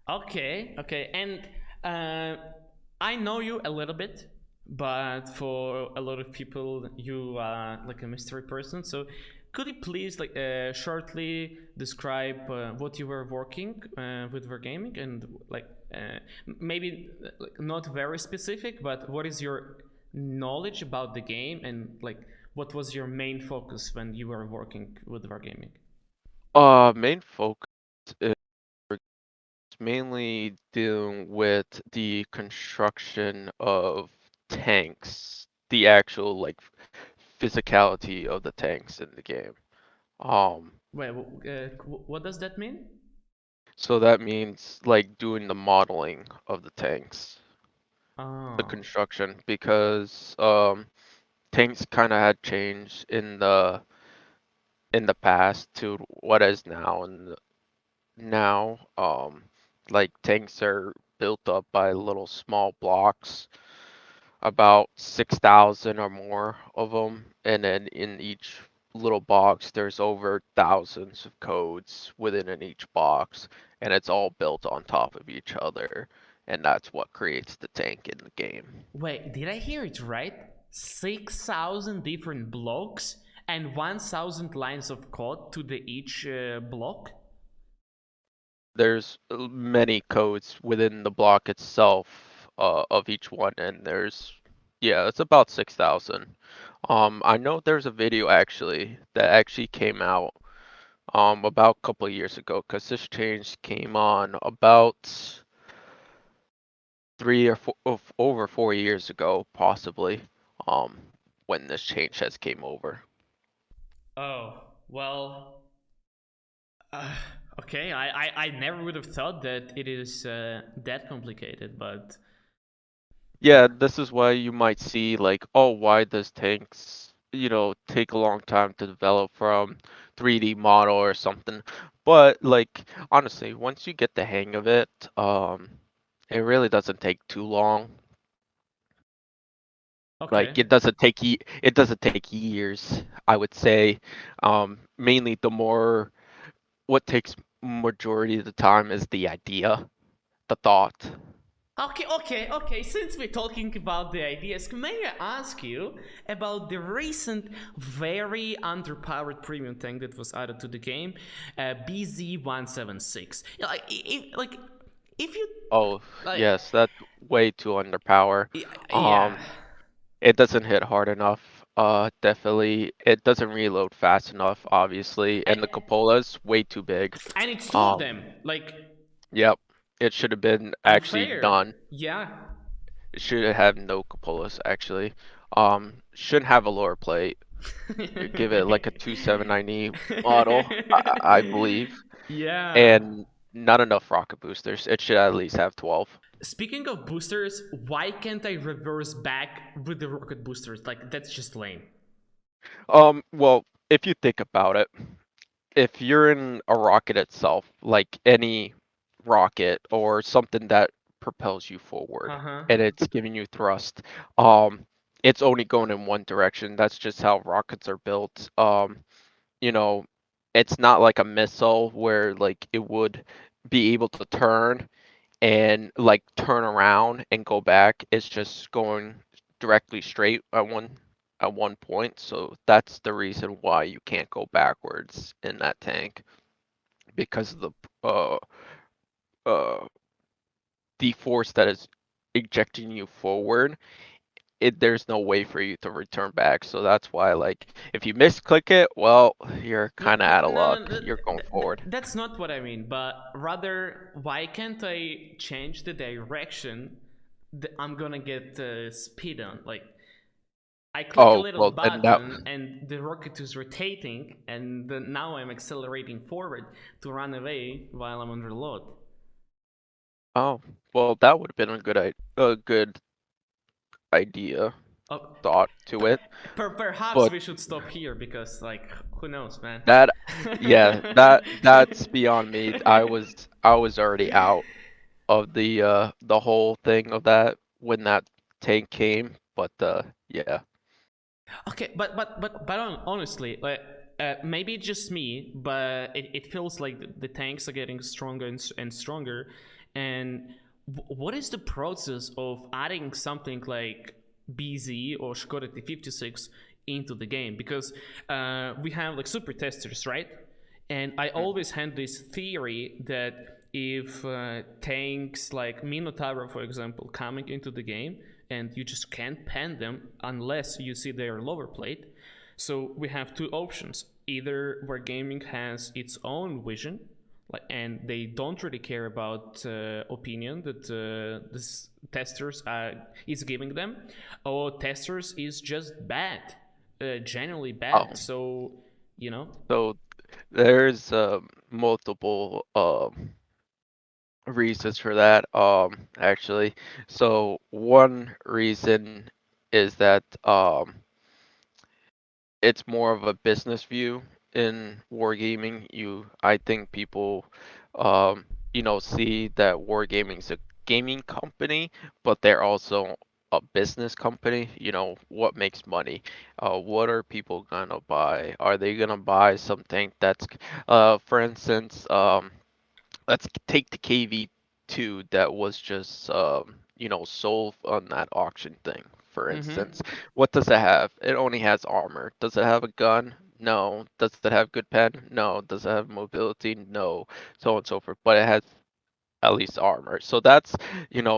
Okay, okay. And I know you a little bit, but for a lot of people, you are like a mystery person. So could you please like shortly describe what you were working with Wargaming and like maybe like not very specific, but what is your knowledge about the game and like what was your main focus when you were working with Wargaming? Main focus is mainly dealing with the construction of tanks, the actual like physicality of the tanks in the game. Um, Well, what does that mean? so that means like doing the modeling of the tanks, the Oh. construction, because tanks kind of had changed in the past to what is now, and now like tanks are built up by little small blocks, about 6,000 or more of them, and then in each little box there's over thousands of codes within in each box, and it's all built on top of each other, and that's what creates the tank in the game. Wait, did I hear it right? 6,000 different blocks and 1,000 lines of code to the each block? There's many codes within the block itself of each one, and there's, yeah, it's about 6,000. I know there's a video actually that actually came out about a couple of years ago, because this change came on about three or four, over 4 years ago, possibly, um, when this change has came over. Oh, well, uh, okay. I never would have thought that it is that complicated, but Yeah, this is why you might see like, oh, why does tanks, take a long time to develop from 3D model or something. But like honestly, once you get the hang of it, it really doesn't take too long. okay. Like it doesn't take years, I would say. Mainly what takes majority of the time is the idea, the thought. Okay, okay, okay. Since we're talking about the ideas, may I ask you about the recent, very underpowered premium tank that was added to the game, BZ176? If you Oh, like, yes, that's way too underpower. yeah, Um, It doesn't hit hard enough. Definitely. It doesn't reload fast enough, obviously, and, and the cupola's way too big. and it's two of Um, them. Like yep. It should have been actually unfair. done. Yeah. It should have no cupolas, actually. Shouldn't have a lower plate. Give it like a 2790 model, I believe, Yeah. and not enough rocket boosters. It should at least have 12. Speaking of boosters, why can't I reverse back with the rocket boosters? Like that's just lame. Well, if you think about it, if you're in a rocket itself, like any rocket or something that propels you Uh forward huh. and it's giving you thrust, um, it's only going in one direction. That's just how rockets are built. You know, it's not like a missile where like it would be able to turn and like turn around and go back. It's just going directly straight at one point. So that's the reason why you can't go backwards in that tank, because of uh uh the force that is ejecting you forward. There's no way for you to return back. So that's why, like, if you misclick it, well, you're No, kind of no, out of no, luck. no. You're going forward. That's not what I mean. But rather, why can't I change the direction that I'm gonna get speed on? Like, I click a Oh, little well, then that. button and the rocket is rotating, and then now I'm accelerating forward to run away while I'm on reload. Oh, well, that would have been a good idea, Oh, thought to it. perhaps But we should stop here because, like, who knows, man? that, yeah, that's beyond me. I was already out of the whole thing of that when that tank came. But yeah. Okay, but honestly, like. maybe it's just me, but it feels like the tanks are getting stronger and stronger. And what is the process of adding something like BZ or Skoda T56 into the game? Because we have like super testers, right? And I always had this theory that if tanks like Minotaur, for example, coming into the game, and you just can't pen them unless you see their lower plate. So we have two options. Either Wargaming has its own vision, and they don't really care about opinion that this testers is giving them, or testers is just bad, genuinely Oh, bad. So you know. so there's multiple reasons for that, actually. So one reason is that it's more of a business view in wargaming. I think people, see that wargaming's a gaming company, but they're also a business company. What makes money? What are people gonna buy? Are they gonna buy something that's, for instance, let's take the KV2 that was just sold on that auction thing, for Mm-hmm. instance. What does it have? It only has armor. Does it have a gun? No. Does it have good pen? No. Does it have mobility? No. So on and so forth. But it has at least armor. So that's,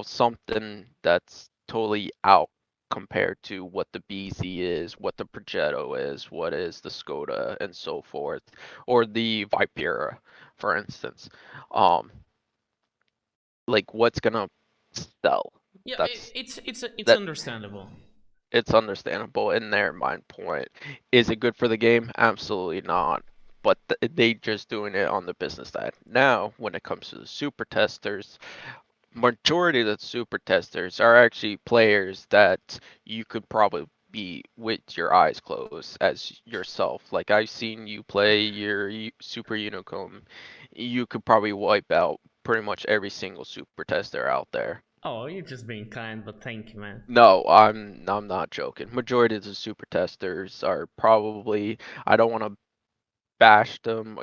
something that's totally out compared to what the BZ is, what the Progetto is, what is the Skoda, and so forth, or the Vipera, for instance. Um, like what's gonna sell? Yeah, That's it's that. understandable. It's understandable in their mind point. Is it good for the game? Absolutely not. But they just doing it on the business side. Now, when it comes to the super testers, majority of the super testers are actually players that you could probably be with your eyes closed as yourself. Like I've seen you play your super unicorn, you could probably wipe out pretty much every single super tester out there. Oh, you're just being kind, but thank you, man. No, I'm not joking. Majority of the super testers are probably, I don't want to bash them,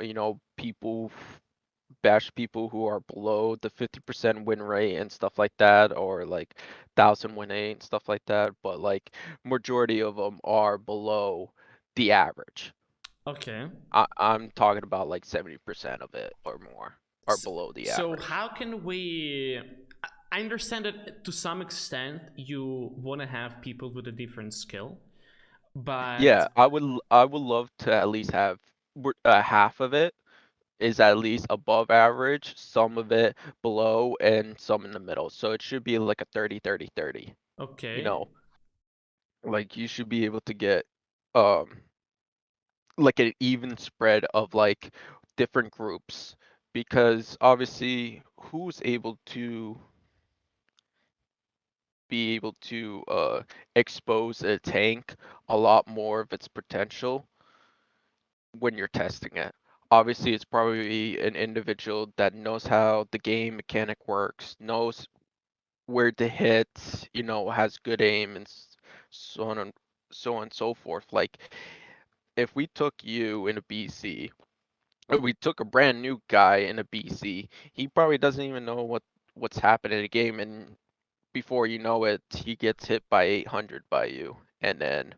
bash people who are below the 50% win rate and stuff like that, or like 1,000 win rate and stuff like that, but like majority of them are below the average. Okay. I'm talking about like 70% of it or more are So, below the so average. how can we? I understand that to some extent you want to have people with a different skill, but Yeah, I would love to at least have half of it is at least above average, some of it below, and some in the middle. So it should be like a 30-30-30. You okay. know, like you should be able to get um like an even spread of like different groups, because obviously who's able to be able to expose a tank a lot more of its potential when you're testing it. Obviously, it's probably an individual that knows how the game mechanic works, knows where to hit, has good aim, and so on and so forth. Like, if we took you in a BC, if we took a brand new guy in a BC, he probably doesn't even know what's happening in the game, and before you know it, he gets hit by 800 by you, and then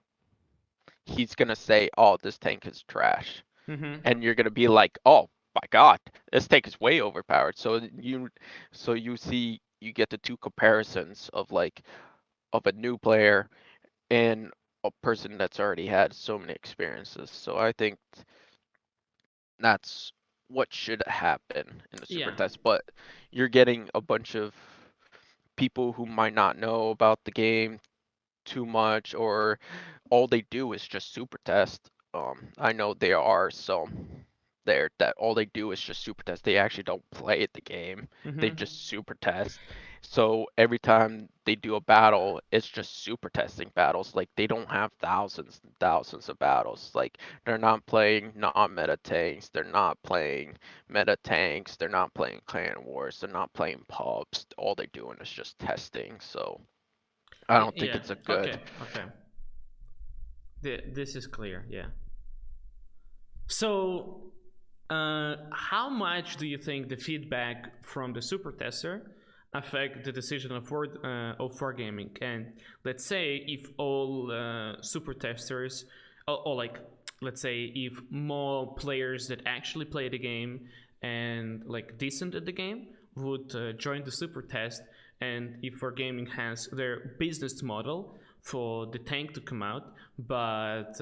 he's gonna say, "Oh, this tank is trash." Mm-hmm. And you're gonna be like, "Oh my God, this tank is way overpowered." So you see, you get the two comparisons of like of a new player and a person that's already had so many experiences. So I think that's what should happen in the super Yeah. test. But you're getting a bunch of people who might not know about the game too much, or all they do is just super test. I know there are some there that all they do is just super test. They actually don't play the game. They Mm-hmm. just super test. So every time they do a battle, it's just super testing battles. Like they don't have thousands and thousands of battles. Like they're not playing non-meta tanks. They're not playing meta tanks. They're not playing clan wars. They're not playing pubs. All they're doing is just testing. So I don't think Yeah. it's a Okay. good. Okay. This is clear. Yeah. So, how much do you think the feedback from the super tester affect the decision of Wargaming? And let's say if all super testers, or like, let's say if more players that actually play the game and like decent at the game would join the super test, and if Wargaming has their business model for the tank to come out, but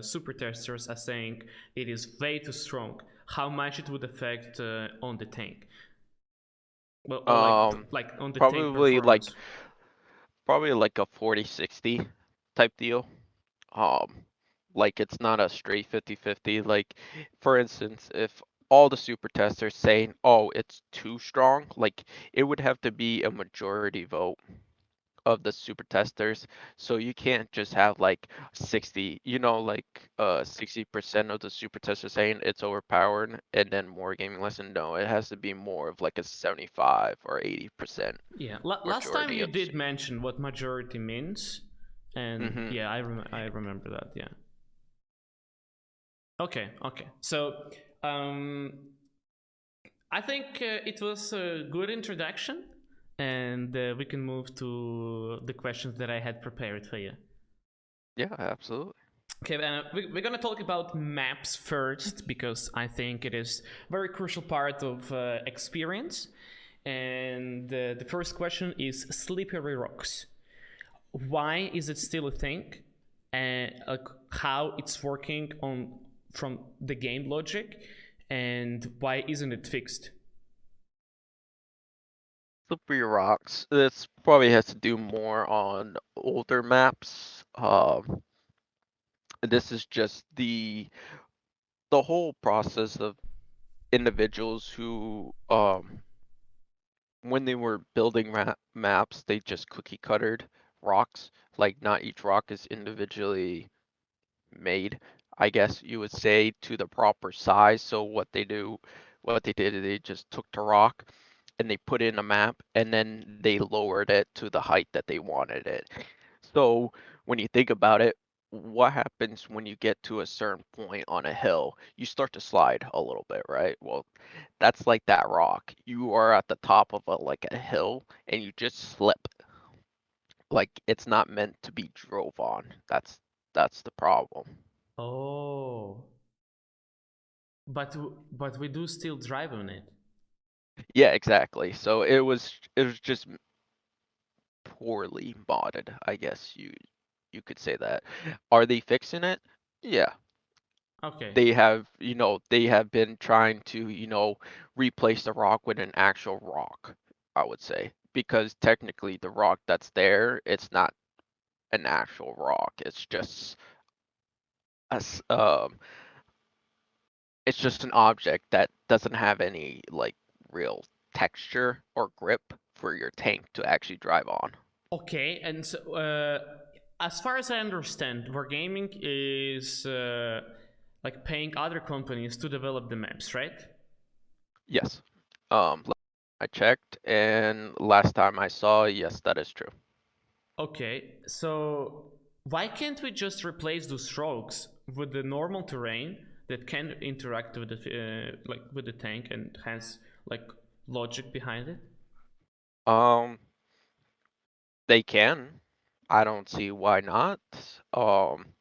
super testers are saying it is way too strong, how much it would affect on the tank, well, or Um, like on the tank probably like performance. probably like a 40-60 type deal. Um, like it's not a straight 50-50. Like for instance, if all the super testers saying, "Oh, it's too strong," like it would have to be a majority vote of the super testers. So you can't just have like 60, 60% of the super testers saying it's overpowered and then more gaming lesson. No, it has to be more of like a 75 or 80% Yeah, last time majority you of the did super. mention what majority means, and Hmm. yeah, I remember that. Yeah. Okay. Okay. So, um, I think it was a good introduction, and we can move to the questions that I had prepared for you. Yeah, absolutely. Okay, we're gonna talk about maps first because I think it is a very crucial part of experience. And the first question is slippery rocks. Why is it still a thing? And how it's working on from the game logic, and why isn't it fixed? Slippery rocks. This probably has to do more on older maps. This is just the whole process of individuals who when they were building maps, they just cookie cuttered rocks. Like not each rock is individually made, I guess you would say, to the proper size. So what they did is they just took the rock and they put it in a map and then they lowered it to the height that they wanted it. So when you think about it, what happens when you get to a certain point on a hill? You start to slide a little bit, right? Well, that's like that rock. You are at the top of a hill and you just slip. Like it's not meant to be drove on. That's the problem. Oh, but we do still drive on it. Yeah, exactly. So it was just poorly modded, I guess you could say that. Are they fixing it? Yeah. Okay. They have been trying to, replace the rock with an actual rock, I would say. Because technically the rock that's there, it's not an actual rock. A, s- um it's just an object that doesn't have any like real texture or grip for your tank to actually drive on. Okay, and so as far as I understand, Wargaming is like paying other companies to develop the maps, right? Yes. I checked, and last time I saw, yes, that is true. Okay, so why can't we just replace those strokes with the normal terrain that can interact with the like with the tank and has like logic behind it? Um, they can. I don't see why not. Um,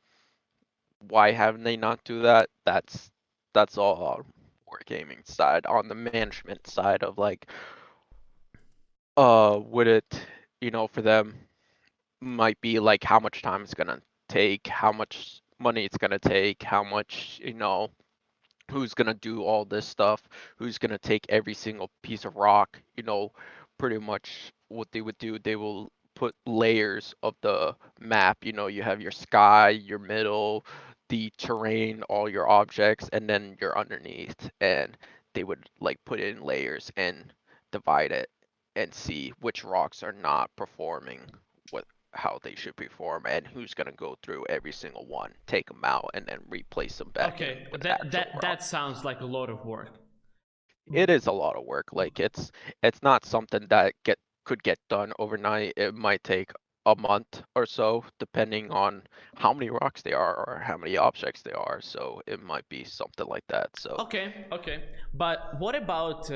why haven't they not do that? That's all on Wargaming side. On the management side of like, would it, for them might be like how much time it's gonna take, how much money it's gonna take, how much, who's gonna do all this stuff, who's gonna take every single piece of rock, pretty much what they would do, they will put layers of the map, you have your sky, your middle, the terrain, all your objects, and then your underneath, and they would like put it in layers and divide it and see which rocks are not performing what how they should perform and who's going to go through every single one, take them out, and then replace them back in Okay, with that actual that rock. that sounds like a lot of work. It is a lot of work. Like it's not something that get could get done overnight. It might take a month or so, depending on how many rocks they are or how many objects they are. So it might be something like that. So Okay, okay. But what about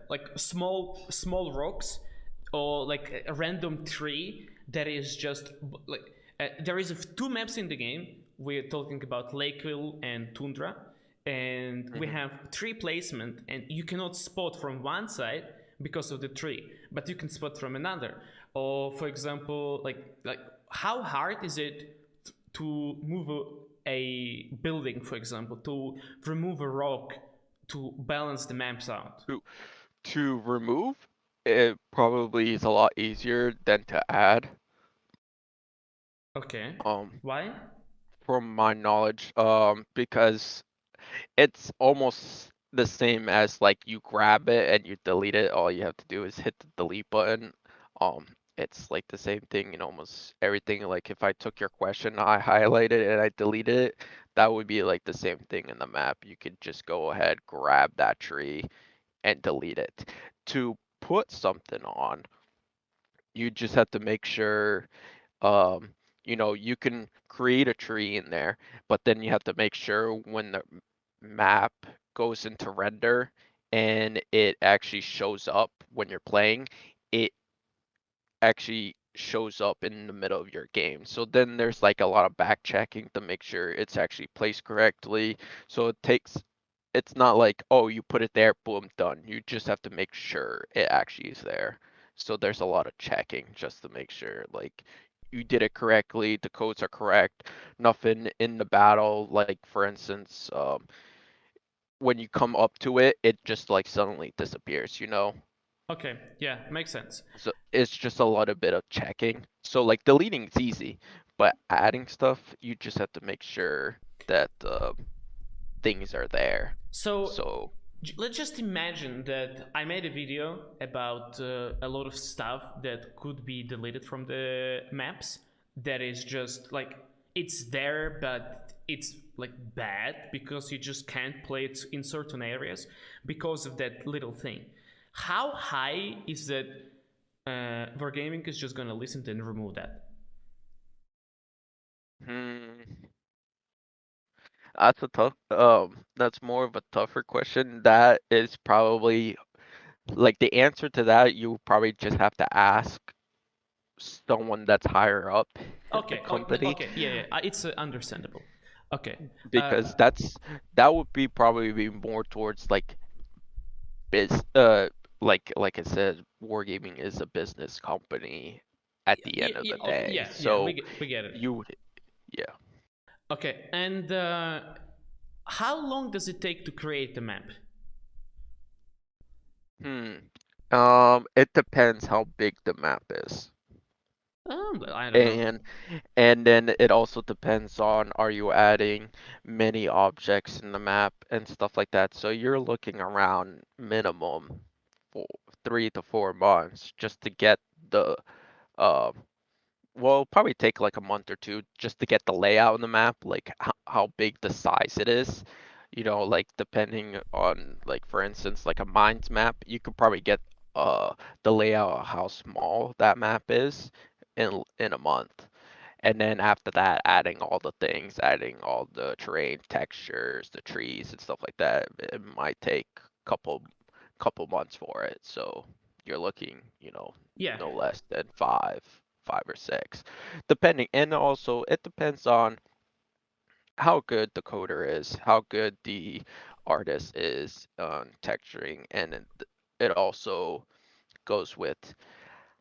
like small rocks or like a random tree that is just like there is two maps in the game. We're talking about Lakeville and Tundra, and we mhm. have tree placement, and you cannot spot from one side because of the tree, but you can spot from another. Or for example, like how hard is it to move a building, for example, to remove a rock to balance the maps out. to to remove, it probably is a lot easier than to add. Okay. Um, Why? from my knowledge, because it's almost the same as like you grab it and you delete it. All you have to do is hit the delete button. Um, it's like the same thing in almost everything. Like if I took your question, I highlighted it and I deleted it, that would be like the same thing in the map. You could just go ahead, grab that tree and delete it. To put something on, you just have to make sure um, you can create a tree in there, but then you have to make sure when the map goes into render and it actually shows up when you're playing, it actually shows up in the middle of your game. So then there's like a lot of back checking to make sure it's actually placed correctly. So it's not like, oh, you put it there, boom, done. You just have to make sure it actually is there. So there's a lot of checking just to make sure like you did it correctly, the codes are correct, nothing in the battle, like for instance, when you come up to it, it just like suddenly disappears. Okay, yeah, makes sense. So it's just a lot of bit of checking. So like deleting is easy, but adding stuff, you just have to make sure that things are there. So So let's just imagine that I made a video about a lot of stuff that could be deleted from the maps. That is just like it's there, but it's like bad because you just can't play it in certain areas because of that little thing. How high is that Wargaming is just gonna listen to and remove that? hmm, that's more of a tougher question. That is probably like the answer to that you probably just have to ask someone that's higher up in the Okay, okay, company okay, yeah, yeah, it's understandable. Okay, because that would be probably be more towards like biz like I said, Wargaming is a business company at the yeah, end of yeah, the okay, day. yeah, yeah, So we get it. you would yeah. Okay, and how long does it take to create the map? Hmm. It depends how big the map is. I don't know. And and then it also depends on are you adding many objects in the map and stuff like that. So you're looking around minimum for 3 to 4 months just to get the uh well, it'll probably take like a month or two just to get the layout on the map, like how big the size it is. Like depending on like for instance, like a mines map, you could probably get uh the layout of how small that map is in a month. And then after that, adding all the things, adding all the terrain textures, the trees and stuff like that, it might take couple months for it. So you're looking, Yeah, no less than 5 or 6, depending. And also, it depends on how good the coder is, how good the artist is on texturing, and it also goes with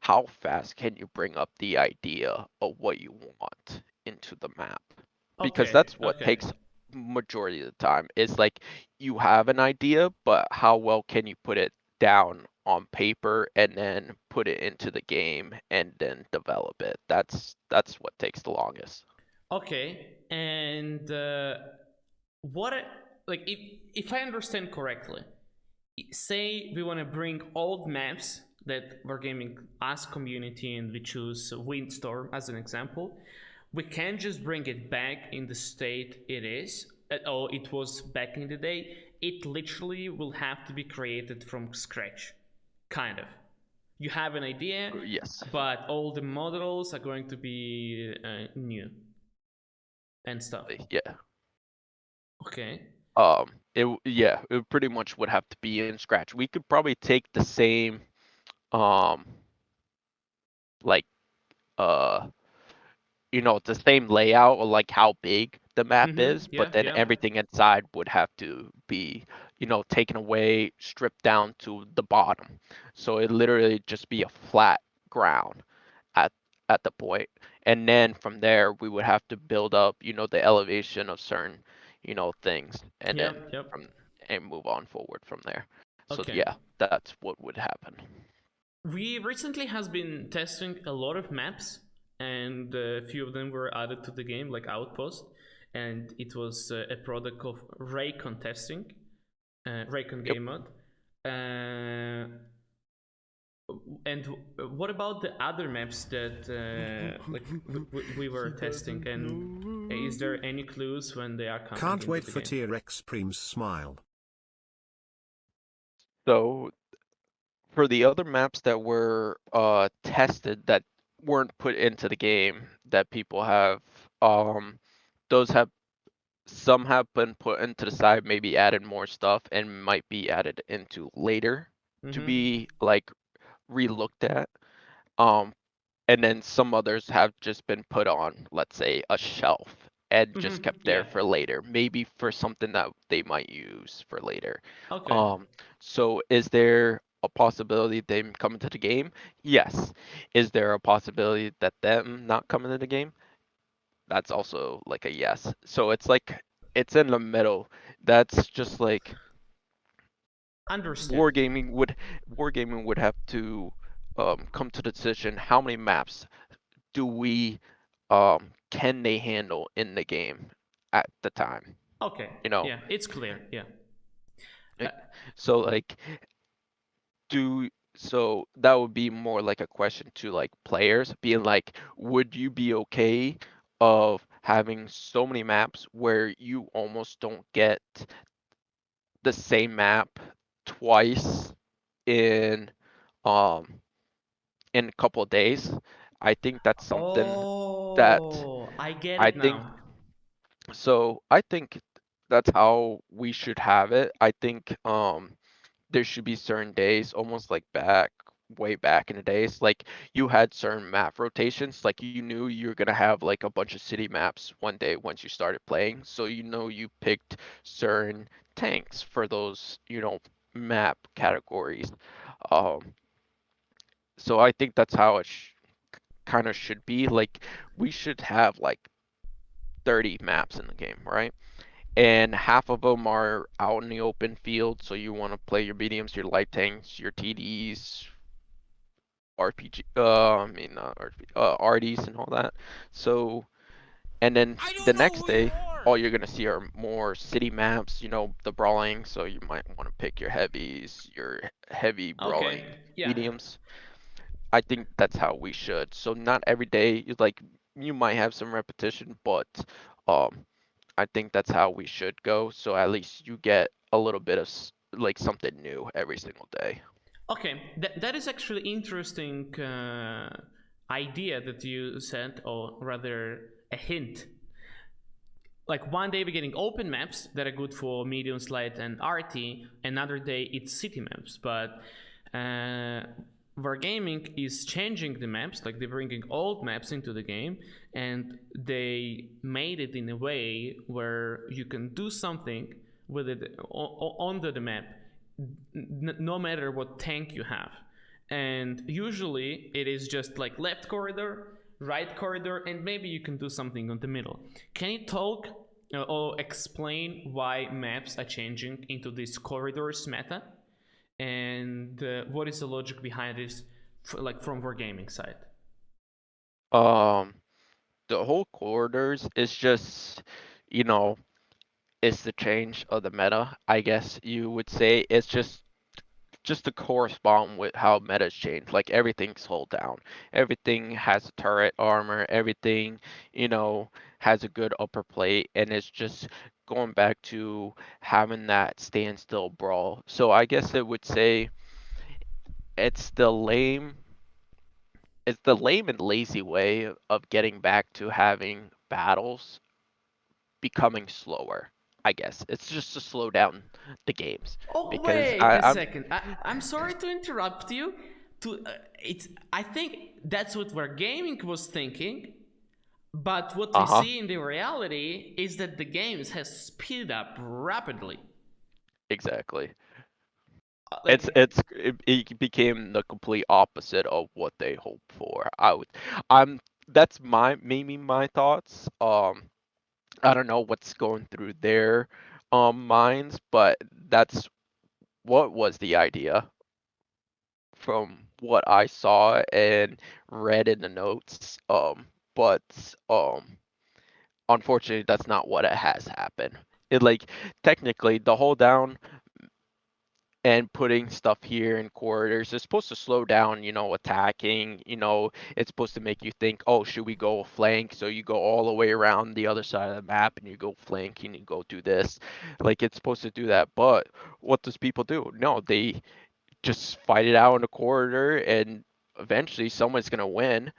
how fast can you bring up the idea of what you want into the map? Because okay, that's what okay. takes majority of the time. Is like you have an idea, but how well can you put it down on paper and then put it into the game and then develop it? That's what takes the longest. Okay, and what, like, if I understand correctly, say we want to bring old maps that Wargaming as community and we choose Windstorm as an example, we can't just bring it back in the state it is, or it was back in the day. It literally will have to be created from scratch, kind of. You have an idea, Yes. but all the models are going to be new and stuff. Yeah. Okay. Yeah, it pretty much would have to be in Scratch. We could probably take the same, um, like, uh, the same layout or like how big the map is, but Yeah. then Yeah. everything inside would have to be, taken away, stripped down to the bottom. So it literally just be a flat ground at at the point. And then from there we would have to build up, the elevation of certain, things and Yep. then Yep. from and move on forward from there. So Okay. yeah, that's what would happen. We recently has been testing a lot of maps, and a few of them were added to the game, like Outpost, and it was a product of Raycon testing, Raycon Yep. game mode. And what about the other maps that we were testing? And is there any clues when they are coming Can't into wait the for game? T-Rex Preem's smile. So for the other maps that were tested that weren't put into the game that people have, those have some have been put into the side, maybe added more stuff and might be added into later to be like relooked at. Um, and then some others have just been put on, let's say, a shelf and just kept there Yeah. for later, maybe for something that they might use for later. Okay. Um, so is there a possibility them coming to the game? Yes. Is there a possibility that them not coming to the game? That's also like a yes. So it's like it's in the middle. That's just like Understood. wargaming would wargaming would have to come to the decision how many maps do we can they handle in the game at the time, Okay. you know? Yeah, it's clear. Yeah. Uh, Like, so like do so that would be more like a question to like players being like, would you be okay of having so many maps where you almost don't get the same map twice in um in a couple of days? I think that's something that oh, I get I it think now. so I think that's how we should have it. I think there should be certain days, almost like way back in the days, like you had certain map rotations, like you knew you were gonna have like a bunch of city maps one day once you started playing, so you picked certain tanks for those, map categories. Um, so I think that's how it kind of should be. Like we should have like 30 maps in the game, right? And half of them are out in the open field, so you want to play your mediums, your light tanks, your TDs, RPG, I mean not RPG, RDs and all that. So, and then I the don't know next who you day, are! all you're gonna see are more city maps, the brawling. So you might want to pick your heavies, your heavy Okay. brawling Yeah. mediums. I think that's how we should. So not every day, like you might have some repetition, but um, I think that's how we should go. So at least you get a little bit of like something new every single day. Okay. That is actually interesting idea that you said, or rather a hint. Like one day we're getting open maps that are good for medium, light, and RT. Another day it's city maps, but uh, Wargaming is changing the maps. Like they're bringing old maps into the game, and they made it in a way where you can do something with it onto the map, no matter what tank you have. And usually it is just like left corridor, right corridor, and maybe you can do something on the middle. Can you talk or explain why maps are changing into this corridors meta, and what is the logic behind this, like from Wargaming side? Um, the whole corridors is just, you know, it's the change of the meta, I guess you would say. It's just to correspond with how metas change. Like everything's hold down. Everything has a turret armor. Everything, has a good upper plate, and it's just going back to having that standstill brawl. So I guess it would say it's the lame it's the lame and lazy way of getting back to having battles becoming slower. I guess it's just to slow down the games Oh, because wait I, a I'm second. I'm sorry to interrupt you. It's. I think that's what Wargaming was thinking. But what we uh-huh see in the reality is that the games has speeded up rapidly. exactly. Like, It became the complete opposite of what they hoped for. I'm that's my maybe my thoughts. I don't know what's going through their minds, but that's what was the idea from what I saw and read in the notes. But unfortunately, that's not what it has happened. It like technically the hold down and putting stuff here in corridors is supposed to slow down, attacking. It's supposed to make you think, oh, should we go flank? So you go all the way around the other side of the map and you go flank and you go do this. Like it's supposed to do that. But what does people do? No, they just fight it out in a corridor and eventually someone's gonna win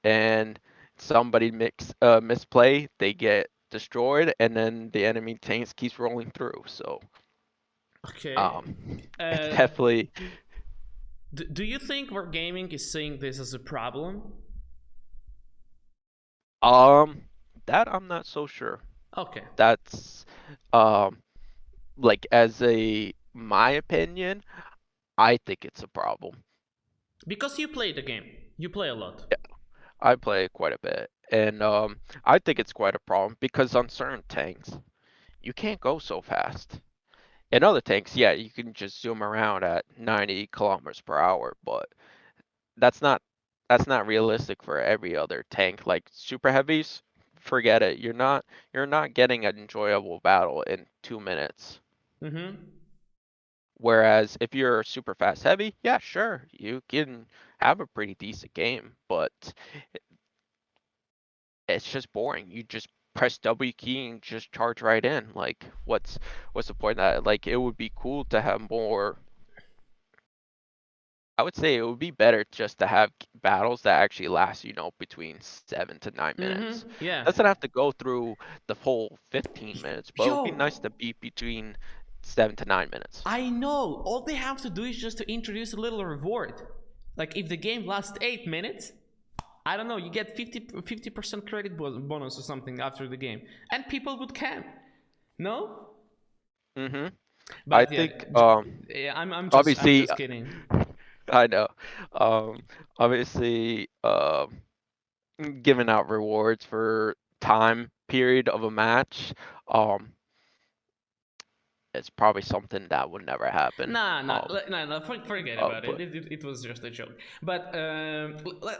and somebody misplay, they get destroyed and then the enemy tanks keeps rolling through. So okay. um it's Uh, definitely do you think Wargaming is seeing this as a problem? Um, that I'm not so sure. Okay. That's um like as a my opinion, I think it's a problem. Because you play the game. You play a lot. Yeah, I play it quite a bit. And I think it's quite a problem because on certain tanks, you can't go so fast. In other tanks, yeah, you can just zoom around at 90 kilometers per hour, but that's not that's not realistic for every other tank. Like super heavies, forget it. You're not getting an enjoyable battle in 2 minutes. Mm-hmm. Whereas if you're super fast heavy, yeah, sure, you can have a pretty decent game, but it's just boring. You just press W key and just charge right in. Like, what's the point of that? Like, it would be cool to have more. I would say it would be better just to have battles that actually last, between 7 to 9 minutes. Mm-hmm. Yeah. Doesn't have to go through the full 15 minutes, but it would be Yo, nice to be between 7 to 9 minutes. I know. All they have to do is just to introduce a little reward. Like if the game lasts 8 minutes, I don't know, you get 50% credit bonus or something after the game, and people would camp. No, hmm I but yeah, think yeah, I'm obviously just kidding. I know. Obviously, giving out rewards for time period of a match, um, it's probably something that would never happen. Nah, nah, nah, nah, forget about it. But It was just a joke. But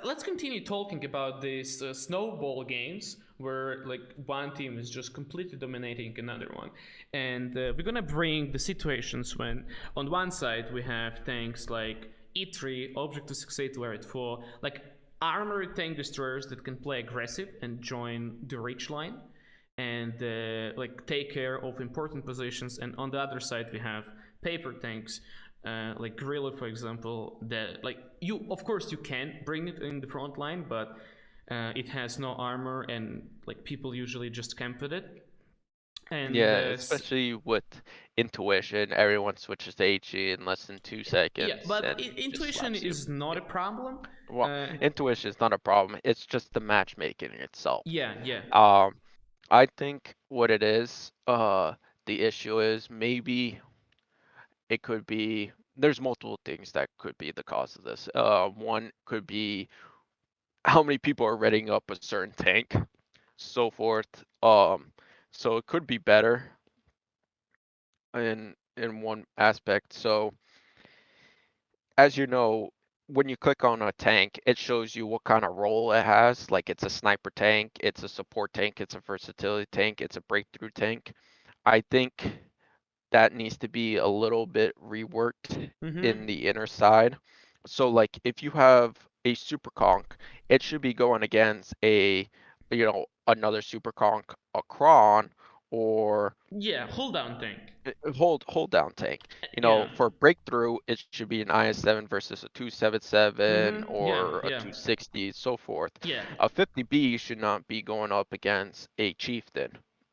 let's continue talking about these snowball games where like one team is just completely dominating another one, and we're gonna bring the situations when on one side we have tanks like E3, Object to Succeed, where it 4, like armored tank destroyers that can play aggressive and join the reach line and like take care of important positions. And on the other side, we have paper tanks, like Gorilla, for example. That like you, of course, you can bring it in the front line, but it has no armor, and like people usually just camp with it. And yeah, especially with intuition, everyone switches to HE in less than two yeah, seconds but and just intuition slaps you. is not a Yeah. problem. Well, Uh, intuition is not a problem. It's just the matchmaking itself. yeah, yeah. Um, I think what it is, the issue is maybe it could be there's multiple things that could be the cause of this. One could be how many people are readying up a certain tank, so forth. So it could be better in one aspect. So as you know, when you click on a tank, it shows you what kind of role it has. Like it's a sniper tank, it's a support tank, it's a versatility tank, it's a breakthrough tank. I think that needs to be a little bit reworked Mm-hmm. in the inner side. So like if you have a super conk, it should be going against another super conk, a cron, or Yeah, hold down tank. hold down tank. Yeah. For breakthrough, it should be an IS-7 versus a 277 Yeah, or a yeah, 260, so forth. yeah. A 50B should not be going up against a chieftain.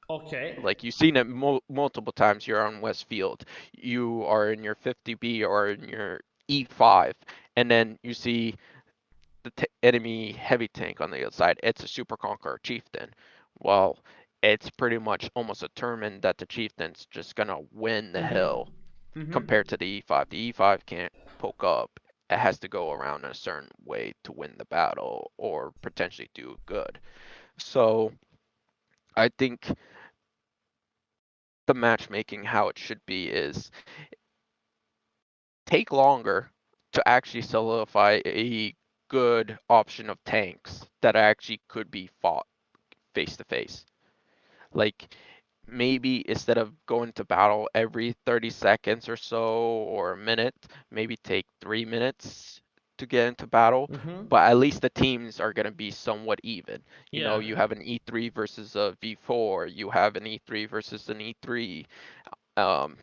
Okay. Like you've seen it multiple times here on Westfield. You are in your 50B or in your E5, and then you see the enemy heavy tank on the other side. It's a Super Conqueror Chieftain. Well, it's pretty much almost determined that the Chieftain's just gonna win the hill compared to the E5. The E5 can't poke up. It has to go around in a certain way to win the battle or potentially do good. So I think the matchmaking, how it should be, is take longer to actually solidify a good option of tanks that actually could be fought face to face. Like maybe instead of going to battle every 30 seconds or so or a minute, maybe take 3 minutes to get into battle. But at least the teams are going to be somewhat even. Yeah. You have an E3 versus a V4, you have an E3 versus an E3.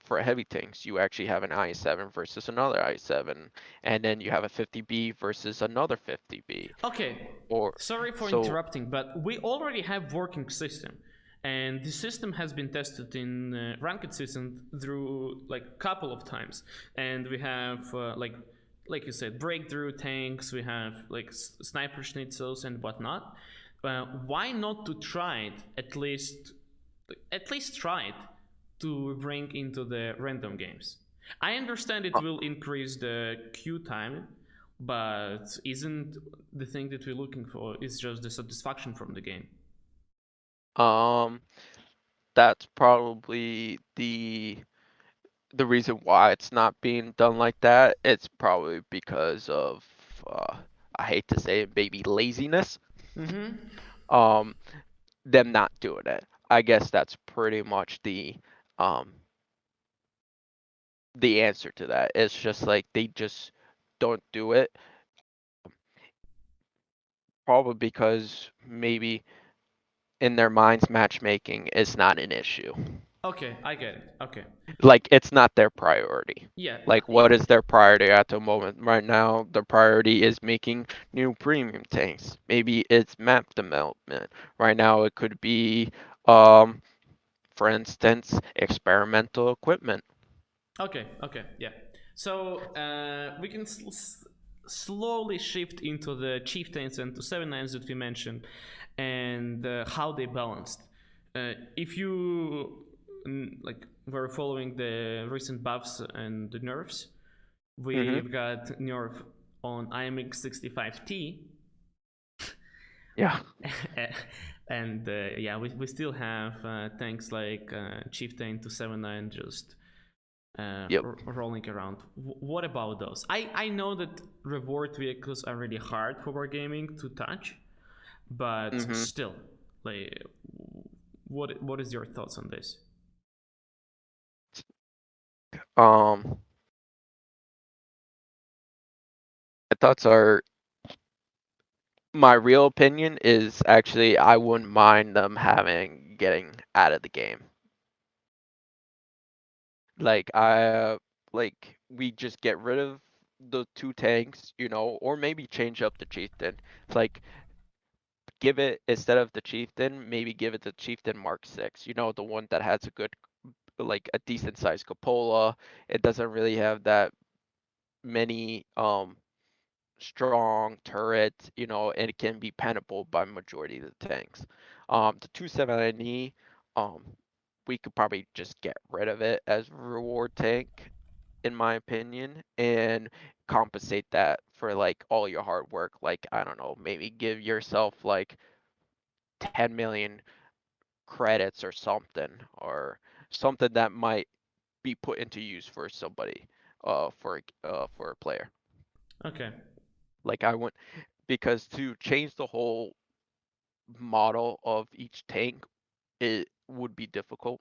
For heavy tanks, you actually have an I7 versus another I7, and then you have a 50B versus another 50B. Okay. Or Sorry for so, interrupting, but we already have working system, and the system has been tested in ranked season through like a couple of times, and we have like you said, breakthrough tanks. We have like sniper schnitzels and whatnot. Why not to try it at least try it to bring into the random games. I understand it will increase the queue time, but isn't the thing that we're looking for is just the satisfaction from the game? um, that's probably the reason why it's not being done like that. It's probably because of uh, I hate to say it, maybe laziness. Um, them not doing it. I guess that's pretty much um the answer to that. It's just like they just don't do it. Probably because maybe in their minds matchmaking is not an issue. Okay, I get it. Okay. Like it's not their priority. Yeah. Like what is their priority at the moment? Right now, the priority is making new premium tanks. Maybe it's map development. Right now, it could be, um, for instance, experimental equipment. Okay. Okay. Yeah. So we can slowly shift into the chieftains and to seven nines that we mentioned, and how they balanced. If you like were following the recent buffs and the nerfs, Mm-hmm. we've got nerf on IMX 65T, Yeah. and yeah, we still have tanks like Chieftain 279 just Yep. rolling around. What about those? I know that reward vehicles are really hard for Wargaming to touch, but Mm-hmm. still, like, what is your thoughts on this? Um, my thoughts are my real opinion is actually I wouldn't mind them having getting out of the game. Like like we just get rid of the two tanks, or maybe change up the chieftain. It's like give it instead of the chieftain, maybe give it the chieftain Mark 6. The one that has a good like a decent sized cupola. It doesn't really have that many strong turrets, and it can be penetrable by majority of the tanks. The 279E, um, we could probably just get rid of it as reward tank, in my opinion, and compensate that for like all your hard work. Like, I don't know, maybe give yourself like 10 million credits or something that might be put into use for somebody, for a player. Okay. Like I want because to change the whole model of each tank, it would be difficult.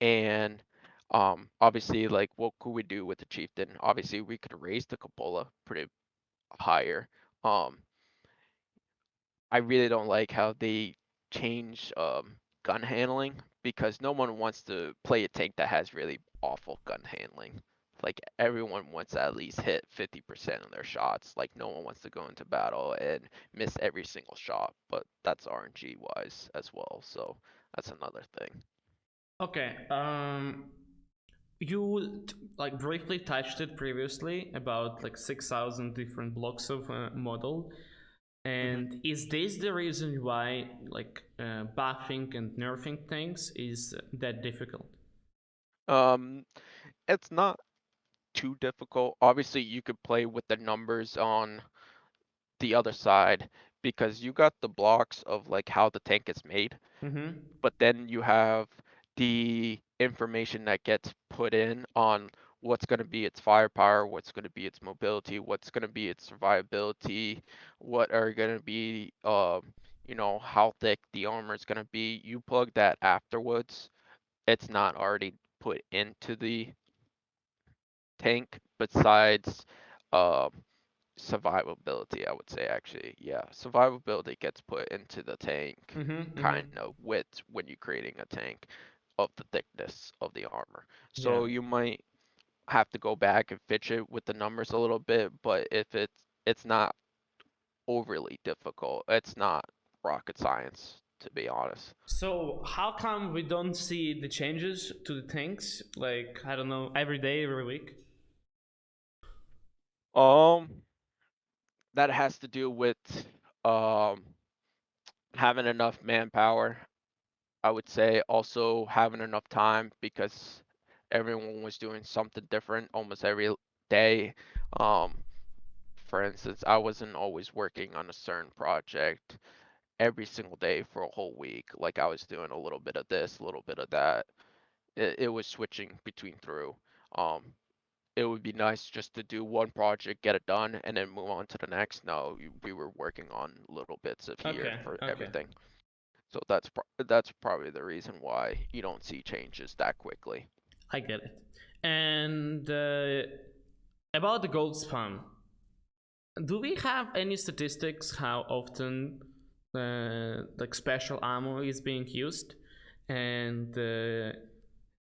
And obviously, like, what could we do with the chieftain? Obviously, we could raise the cupola pretty higher. Um, I really don't like how they change gun handling because no one wants to play a tank that has really awful gun handling. Like everyone wants to at least hit 50% of their shots. Like no one wants to go into battle and miss every single shot, but that's RNG wise as well. So that's another thing. Okay. You like briefly touched it previously about like 6,000 different blocks of model. Hmm. And is this the reason why like buffing and nerfing things is that difficult? Um, it's not too difficult. Obviously, you could play with the numbers on the other side because you got the blocks of like how the tank is made, Mm-hmm. but then you have the information that gets put in on what's going to be its firepower, what's going to be its mobility, what's going to be its survivability, what are going to be how thick the armor is going to be. You plug that afterwards. It's not already put into the tank besides um survivability, I would say actually. Yeah, survivability gets put into the tank Mm-hmm. kind Mm-hmm. of with when you're creating a tank of the thickness of the armor. Yeah. So you might have to go back and fix it with the numbers a little bit, but if it's not overly difficult. It's not rocket science, to be honest. So how come we don't see the changes to the tanks like I don't know every day, every week? Um, that has to do with um having enough manpower. I would say also having enough time because everyone was doing something different almost every day. Um, for instance, I wasn't always working on a certain project every single day for a whole week. Like I was doing a little bit of this, a little bit of that. It was switching between through. Um, it would be nice just to do one project, get it done, and then move on to the next. No, we were working on little bits of here Okay, for okay. everything. So that's probably the reason why you don't see changes that quickly. I get it. And about the gold spam, do we have any statistics how often like special ammo is being used? And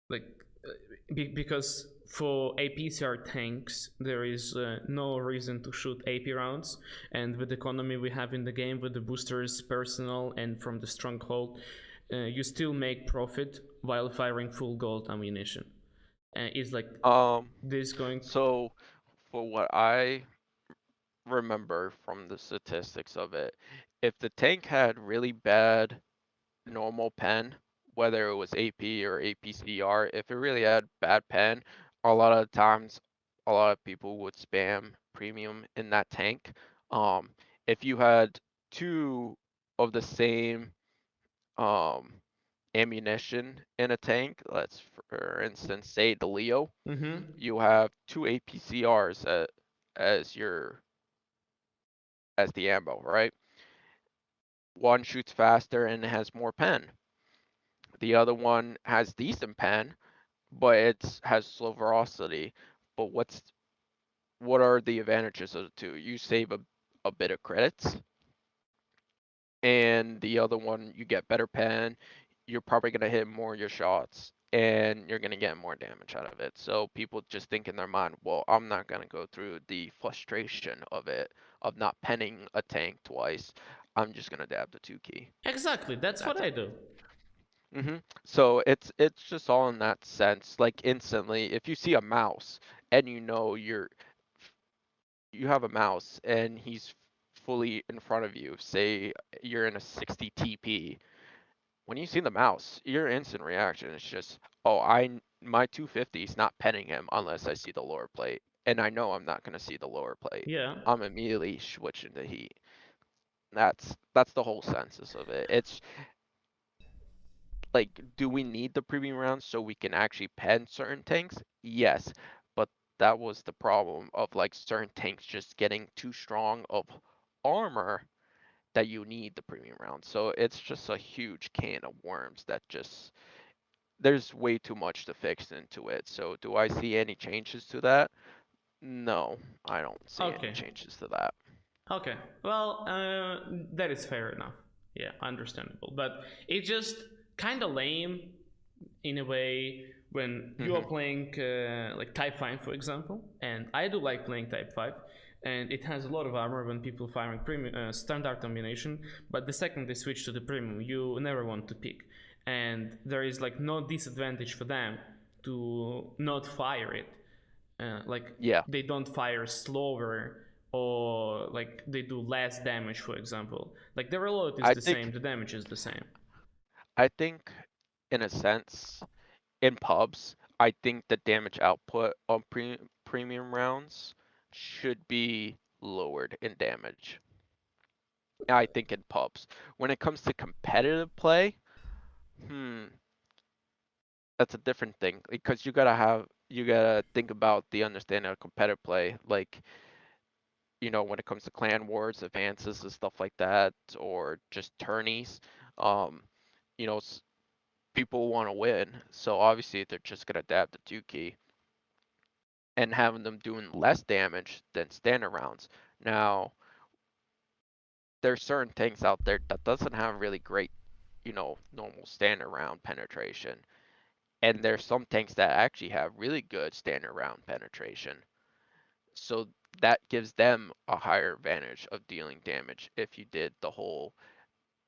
like because for APCR tanks there is no reason to shoot AP rounds, and with the economy we have in the game with the boosters, personal, and from the stronghold, you still make profit while firing full gold ammunition. Is like Um, this going? so for what I remember from the statistics of it, if the tank had really bad normal pen, whether it was AP or APCR, if it really had bad pen, a lot of times, a lot of people would spam premium in that tank. Um, if you had two of the same um ammunition in a tank, let's for instance say the Leo, Mm-hmm. you have two APCRs as your as the ammo, right? One shoots faster and has more pen. The other one has decent pen, but it has slow velocity. But what are the advantages of the two? You save a bit of credits, and the other one you get better pen. You're probably gonna hit more of your shots, and you're gonna get more damage out of it. So people just think in their mind, well, I'm not gonna go through the frustration of it of not penning a tank twice. I'm just gonna dab the two key. Exactly, that's what That's I it. do. So it's just all in that sense. Like instantly, if you see a mouse and you know you have a mouse and he's fully in front of you, say you're in a 60 TP, when you see the mouse, your instant reaction is just, oh, my 250 is not penning him unless I see the lower plate, and I know I'm not gonna see the lower plate. Yeah. I'm immediately switching to heat. That's the whole sense of it. It's like, do we need the premium rounds so we can actually pen certain tanks? Yes, but that was the problem of like certain tanks just getting too strong of armor that you need the premium rounds. So it's just a huge can of worms that just there's way too much to fix into it. So do I see any changes to that? No, I don't see any Okay. changes to that. Okay. Well, that is fair enough. Yeah, understandable. But it's just kind of lame in a way when you are playing like Type 5, for example, and I do like playing Type 5, and it has a lot of armor when people firing premium standard combination, but the second they switch to the premium, you never want to pick, and there is like no disadvantage for them to not fire it. Like Yeah, they don't fire slower, or like they do less damage, for example. Like the reload is I the same, think the damage is the same. I think in a sense in pubs, I think the damage output on premium rounds should be lowered in damage. I think in pubs. When it comes to competitive play, hmm, that's a different thing because you gotta think about the understanding of competitive play. Like, when it comes to clan wars, advances and stuff like that, or just tourneys, um, you know, people want to win, so obviously they're just gonna dab the 2 key and having them doing less damage than standard rounds. Now, there's certain tanks out there that doesn't have really great, normal standard round penetration. And there's some tanks that actually have really good standard round penetration. So that gives them a higher advantage of dealing damage if you did the whole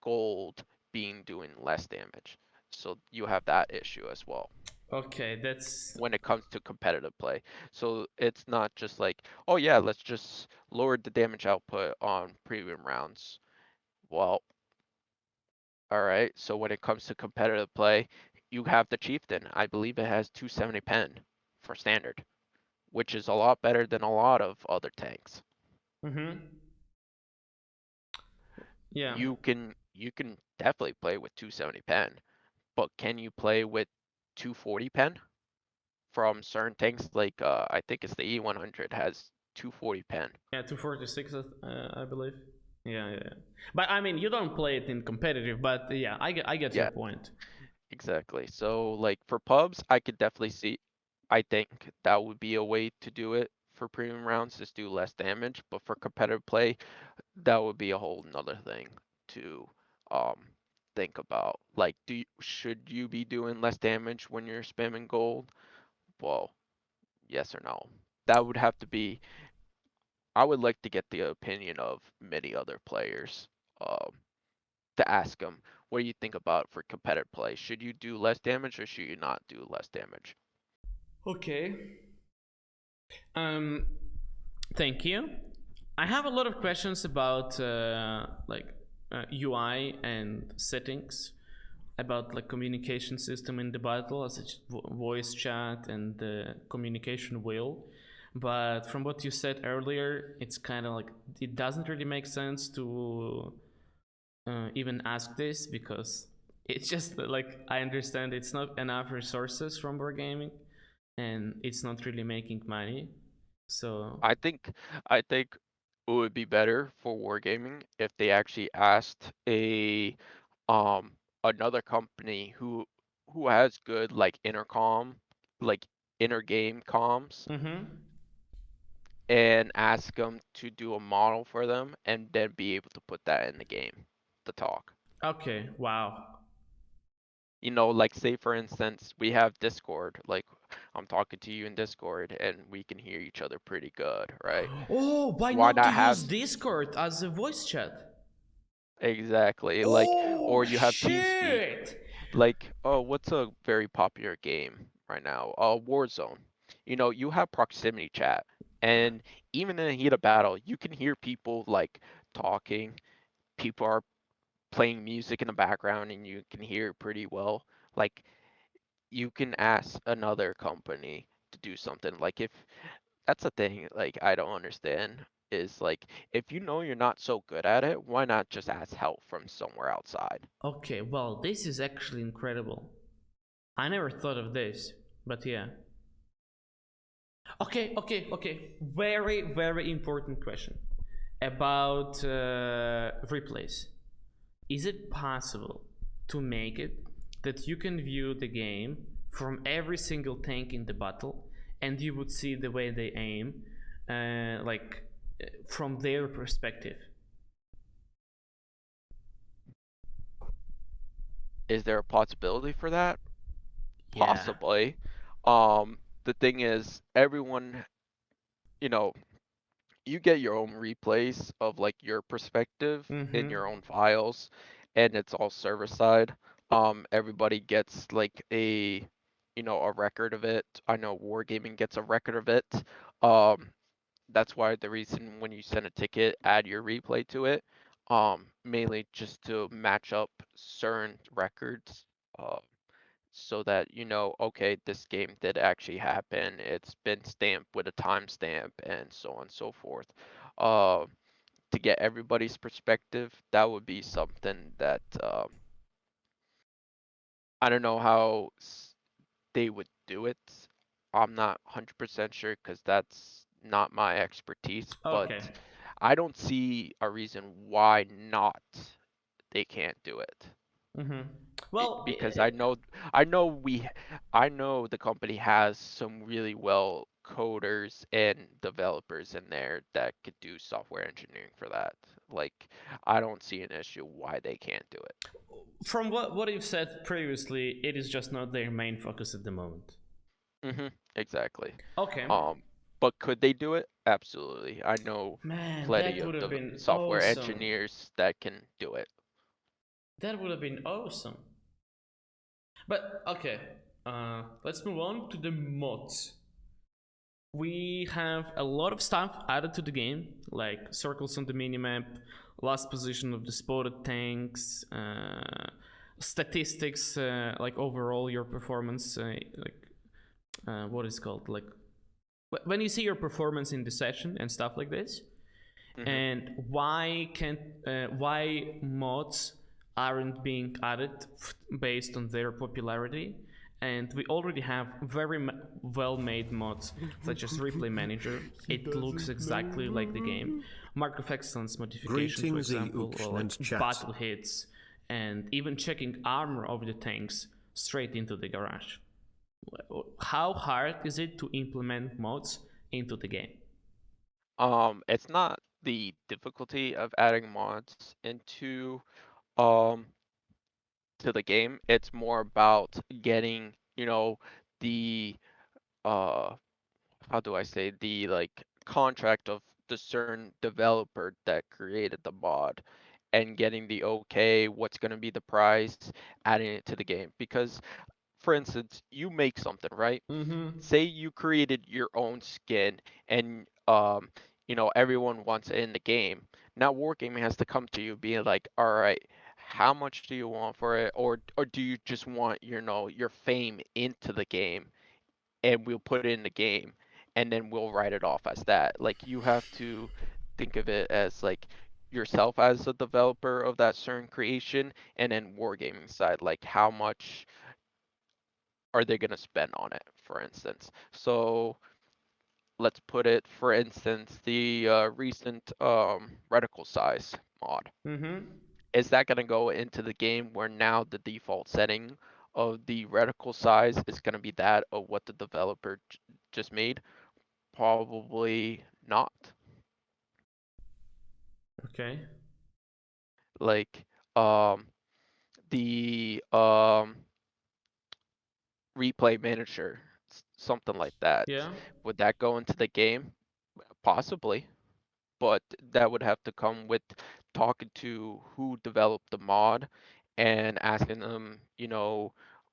gold being doing less damage. So you have that issue as well Okay, that's when it comes to competitive play. So it's not just like, oh yeah, let's just lower the damage output on premium rounds. Well, all right. So when it comes to competitive play, you have the Chieftain. I believe it has 270 pen for standard, which is a lot better than a lot of other tanks. mm-hmm. Yeah. You can definitely play with 270 pen, but can you play with 240 pen from certain tanks like I think it's the E100 has 240 pen. Yeah, 246, I believe. Yeah, yeah, yeah. But I mean, you don't play it in competitive, but yeah, I get your Yeah, point. exactly. So like for pubs, I could definitely see. I think that would be a way to do it for premium rounds, just do less damage. But for competitive play, that would be a whole nother thing to um think about. Like, should you be doing less damage when you're spamming gold? Well, yes or no. That would have to be. I would like to get the opinion of many other players. Um, to ask them, what do you think about for competitive play? Should you do less damage or should you not do less damage? Okay. Um, thank you. I have a lot of questions about like UI and settings, about like communication system in the battle, as voice chat and the communication wheel. But from what you said earlier, it's kind of like it doesn't really make sense to even ask this, because it's just like I understand it's not enough resources from Wargaming, and it's not really making money. So I think I think it would be better for wargaming if they actually asked a um another company who has good like intercom, like inner game comms, mm-hmm. and ask them to do a model for them and then be able to put that in the game, the talk. Okay, wow. Like say for instance, we have Discord, like I'm talking to you in Discord and we can hear each other pretty good, right? Oh, why Why not to not have use Discord as a voice chat? exactly like, Oh or you have TeamSpeak, shit! like, oh, what's a very popular game right now? Warzone. You have proximity chat, and even in a heat of battle, you can hear people like talking. People are playing music in the background, and you can hear it pretty well. Like, you can ask another company to do something. Like, if that's a thing, like, I don't understand is like, if you know you're not so good at it, why not just ask help from somewhere outside? Okay, well, this is actually incredible. I never thought of this, but yeah. Okay, okay, okay. Very, very important question about replays. Is it possible to make it that you can view the game from every single tank in the battle, and you would see the way they aim, like from their perspective? Is there a possibility for that? Yeah. Possibly. The thing is, everyone, you know, you get your own replays of like your perspective in Mm-hmm. your own files, and it's all server side. Everybody gets like a record of it. I know Wargaming gets a record of it. Um, that's why the reason when you send a ticket, add your replay to it. Mainly just to match up certain records. So that you know, okay, this game did actually happen. It's been stamped with a timestamp and so on and so forth. Uh, to get everybody's perspective, that would be something that I don't know how they would do it. I'm not 100% sure because that's not my expertise, but Okay. I don't see a reason why not they can't do it. Mm-hmm. Well, Because I know the company has some really well coders and developers in there that could do software engineering for that. Like, I don't see an issue why they can't do it. from what you've said previously, it is just not their main focus at the moment. Exactly. Okay. Um, but could they do it? Absolutely. I know Man, plenty that of would have the been software awesome. engineers that can do it. That would have been awesome. But okay, let's move on to the mods. We have a lot of stuff added to the game, like circles on the minimap, last position of the spotted tanks, statistics, like overall your performance, what is it called, like when you see your performance in the session and stuff like this. hmm And why mods aren't being added based on their popularity? And we already have very well made mods such as replay manager. He It looks doesn't exactly like the game. know. Mark of excellence modification, for Greetings, example, or iyouxin like and chat. battle hits, and even checking armor of the tanks straight into the garage. How hard is it to implement mods into the game? It's not the difficulty of adding mods into um to the game. It's more about getting, the uh how do I say, the like contract of the certain developer that created the mod and getting the okay, what's going to be the price, adding it to the game. Because for instance, you make something, right? Mm-hmm. Say you created your own skin and everyone wants it in the game. Now Wargaming has to come to you being like, all right, how much do you want for it, or do you just want your fame into the game, and we'll put it in the game, and then we'll write it off as that. Like, you have to think of it as like yourself as a developer of that certain creation, and then Wargaming side, like how much are they going to spend on it, for instance. So let's put it, for instance, the recent reticle size mod. Mm-hmm. Is that going to go into the game where now the default setting of the reticle size is going to be that of what the developer just made? Probably not. Okay. Like, the replay manager, something like that. Yeah. Would that go into the game? Possibly, but that would have to come with talking to who developed the mod and asking them,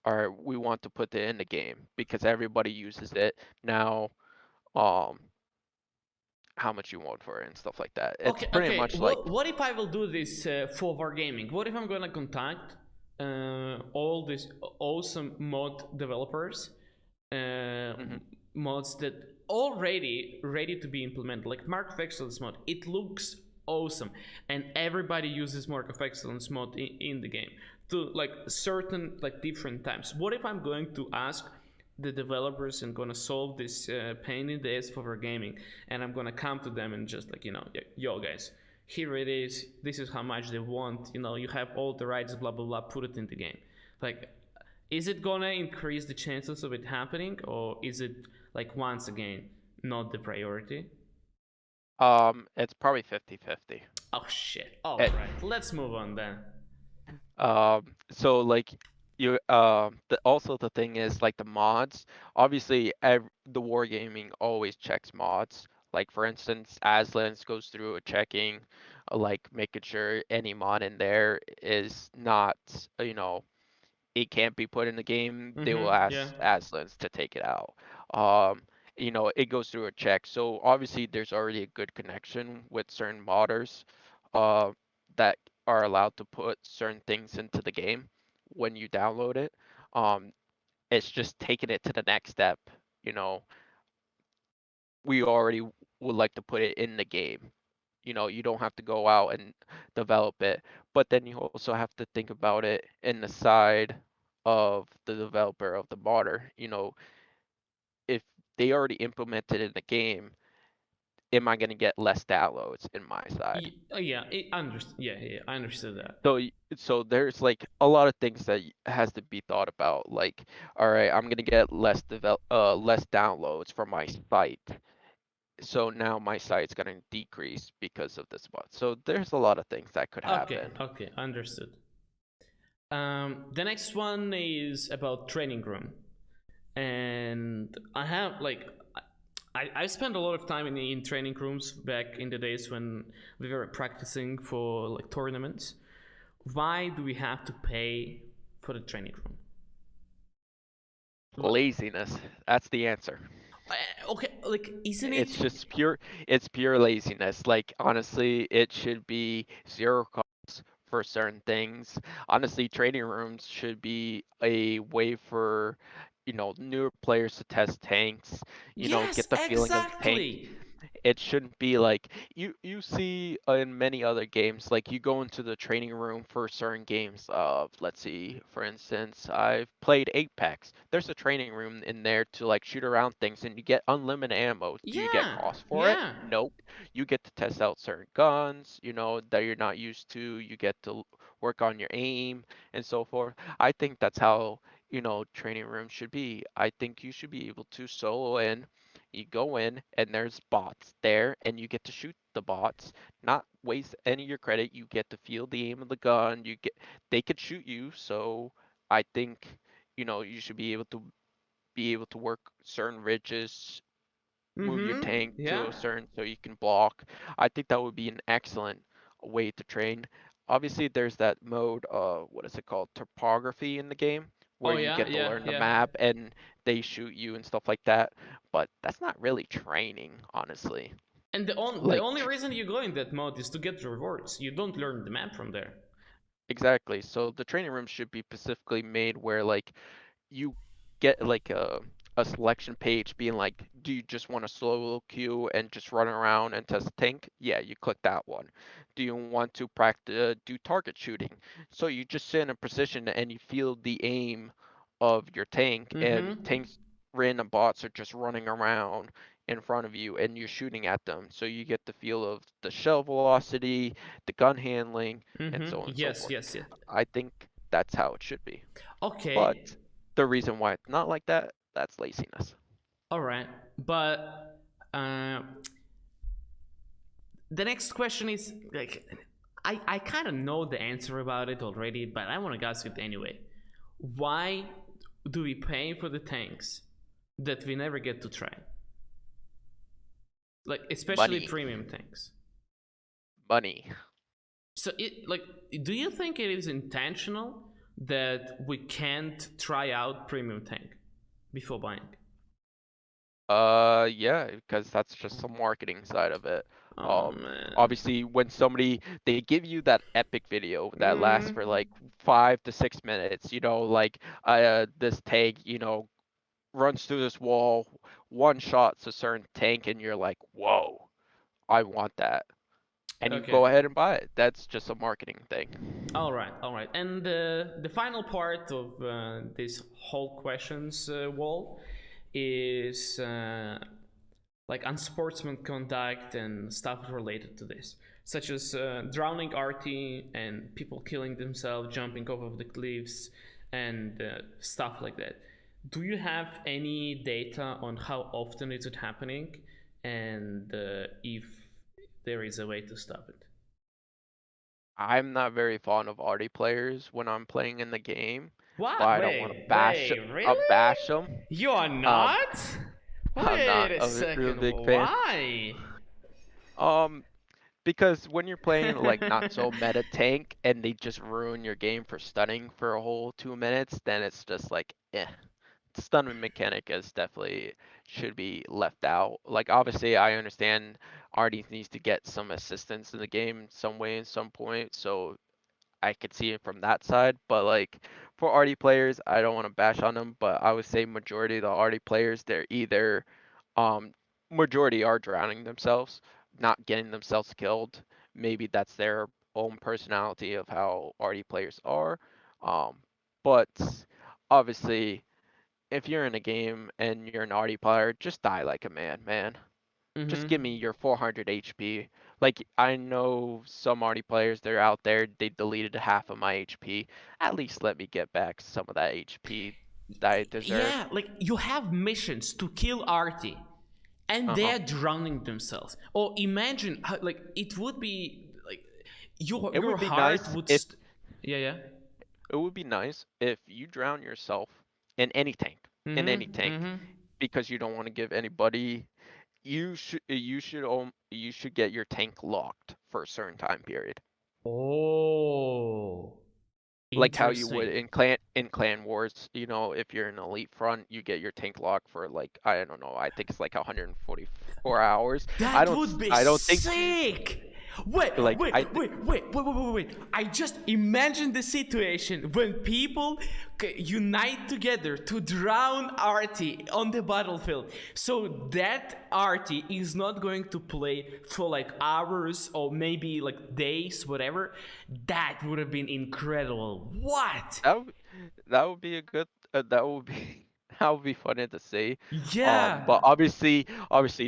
or we want to put it in the game because everybody uses it now. Um, how much you want for it and stuff like that. It's Okay. pretty Okay. much like, What if I will do this for Wargaming? What if I'm gonna contact all these awesome mod developers, uh, mhm. mods that already ready to be implemented, like Mark of Excellence mod? It looks awesome, and everybody uses Mark of Excellence mod in the game to like certain like different times. What if I'm going to ask the developers and gonna solve this pain in the ass for gaming, and I'm gonna come to them and just like, yo guys, here it is, this is how much they want, you have all the rights, blah blah blah, put it in the game. Like, is it gonna increase the chances of it happening, or is it like once again not the priority? It's probably 50-50. Oh shit, all It, right, let's move on then. so like also the thing is like the mods. Obviously, the Wargaming always checks mods. Like for instance, Aslan's goes through a checking, like making sure any mod in there is not, it can't be put in the game. They will Yeah. ask Aslans to take it out. Um, it goes through a check. So obviously, there's already a good connection with certain modders, uh, that are allowed to put certain things into the game when you download it. Um, it's just taking it to the next step. You know, we already would like to put it in the game. You don't have to go out and develop it, but then you also have to think about it in the side of the developer of the modder. If they already implemented in the game, am I going to get less downloads in my side? Yeah, yeah, I understood that. So there's like a lot of things that has to be thought about. Like, all right, I'm gonna get less downloads from my site, so now my site's gonna decrease because of this one. So there's a lot of things that could Okay, happen. okay, understood. The next one is about training room, and I have like I spent a lot of time in training rooms back in the days when we were practicing for like tournaments. Why do we have to pay for the training room? Laziness. That's the answer. Okay, like isn't It's it? just pure laziness. Like honestly, it should be zero cost for certain things. Honestly, training rooms should be a way for, newer players to test tanks, Yes, get the feeling of the tank. exactly. It shouldn't be like you see in many other games, like you go into the training room for certain games of, let's see, for instance, I've played Apex. There's a training room in there to like shoot around things and you get unlimited ammo. Do you get Yeah, cost for it? yeah. Nope. You get to test out certain guns, that you're not used to. You get to work on your aim and so forth. I think that's how, training rooms should be. I think you should be able to solo in. You go in and there's bots there and you get to shoot the bots, not waste any of your credit. You get to feel the aim of the gun. They could shoot you, so I think, you should be able to work certain ridges, move your Mm-hmm. tank to Yeah. a certain so you can block. I think that would be an excellent way to train. Obviously, there's that mode, what is it called? Topography in the game, where Oh you yeah, get to yeah, learn the yeah. map and they shoot you and stuff like that. But that's not really training, honestly. And the Like, only reason you go in that mode is to get rewards. You don't learn the map from there. exactly. So the training room should be specifically made where like you get like a selection page being like, do you just want a solo queue and just run around and test tank? Yeah, you click that one. Do you want to practice do target shooting? So you just sit in a position and you feel the aim of your tank, and Mm-hmm. tanks, random bots are just running around in front of you and you're shooting at them. So you get the feel of the shell velocity, the gun handling, and Mm-hmm. so on and so Yes, forth. yes, yes. I think that's how it should be. But Okay. the reason why it's not like that, that's laziness. All right. But uh, the next question is like I kind of know the answer about it already, but I want to ask it anyway. Why do we pay for the tanks that we never get to try? Like especially Money. premium tanks. Money. So it like do you think it is intentional that we can't try out premium tank before buying? Yeah, because that's just the marketing side of it. Oh Um, man. Obviously, when they give you that epic video that lasts Mm, for like 5 to 6 minutes, like this tank, runs through this wall, one shots a certain tank, and you're like, whoa, I want that, and you okay. go ahead and buy it. That's just a marketing thing. All right, all right. And the final part of this whole questions wall is like unsportsman conduct and stuff related to this, such as drowning RT and people killing themselves, jumping off of the cliffs, and stuff like that. Do you have any data on how often is it happening, and if there is a way to stop it? I'm not very fond of arty players when I'm playing in the game, but What? I don't want to Wait, really? bash them. You are Um, not? I'm Wait not a a real second, big fan. why? Um, because when you're playing like not so meta tank and they just ruin your game for stunning for a whole 2 minutes, then it's just like, eh. Stunning mechanic is definitely should be left out. Like obviously I understand Artie needs to get some assistance in the game in some way in some point, so I could see it from that side. But like for Artie players, I don't want to bash on them, but I would say majority of the Artie players, they're either um majority are drowning themselves, not getting themselves killed. Maybe that's their own personality of how Artie players are. Um, but obviously if you're in a game and you're an arty player, just die like a man, man. Just give Mm-hmm. me your 400 HP. Like I know some arty players that are out there, they deleted half of my HP. At least let me get back some of that HP that I deserve. Yeah, like you have missions to kill Artie, and Uh huh. they're drowning themselves. Or imagine, how, like it would be like It your would be heart nice would. if Yeah, yeah. you drown yourself in any tank, Mm-hmm. Mm-hmm. because you don't want to give anybody. You should get your tank locked for a certain time period. Oh, Like how you would interesting. in clan wars, if you're an elite front, you get your tank locked for like I don't know, I think it's like 144 hours. That would be I don't think sick. Wait, like wait, I wait, wait, wait, wait, wait, wait. I just imagined the situation when people unite together to drown Artie on the battlefield. So that Artie is not going to play for like hours or maybe like days, whatever. That would have been incredible. What? that would, that would be a good that would be that would be funny to see. Yeah. But obviously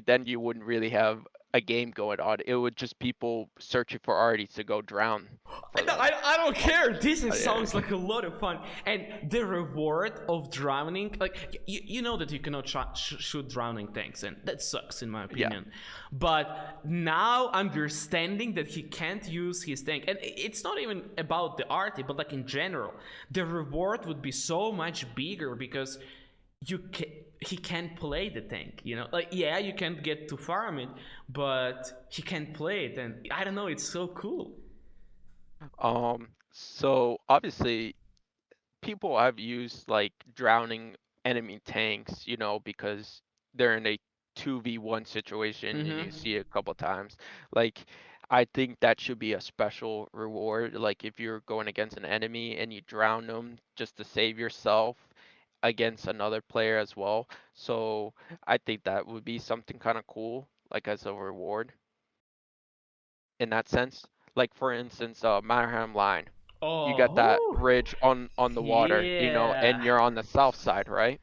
then you wouldn't really have a game going on. It would just people searching for arties to go drown for No, them. I don't Uh, care. This yeah. sounds like a lot of fun. And the reward of drowning, like, you know that you cannot shoot drowning tanks, and that sucks, in my Yeah. opinion. But now understanding that he can't use his tank, and it's not even about the arty, but like in general, the reward would be so much bigger because you can he can't play the tank, like, yeah, you can't get to farm it, but he can't play it, and I don't know, it's so cool. So obviously people have used like drowning enemy tanks, because they're in a 2v1 situation and you Mm-hmm. see it a couple times. Like, I think that should be a special reward. Like, if you're going against an enemy and you drown them just to save yourself against another player as well. So, I think that would be something kind of cool, like as a reward in that sense. Like, for instance, Matterham Line, you got that Oh, bridge on the water, yeah. and you're on the south side, right?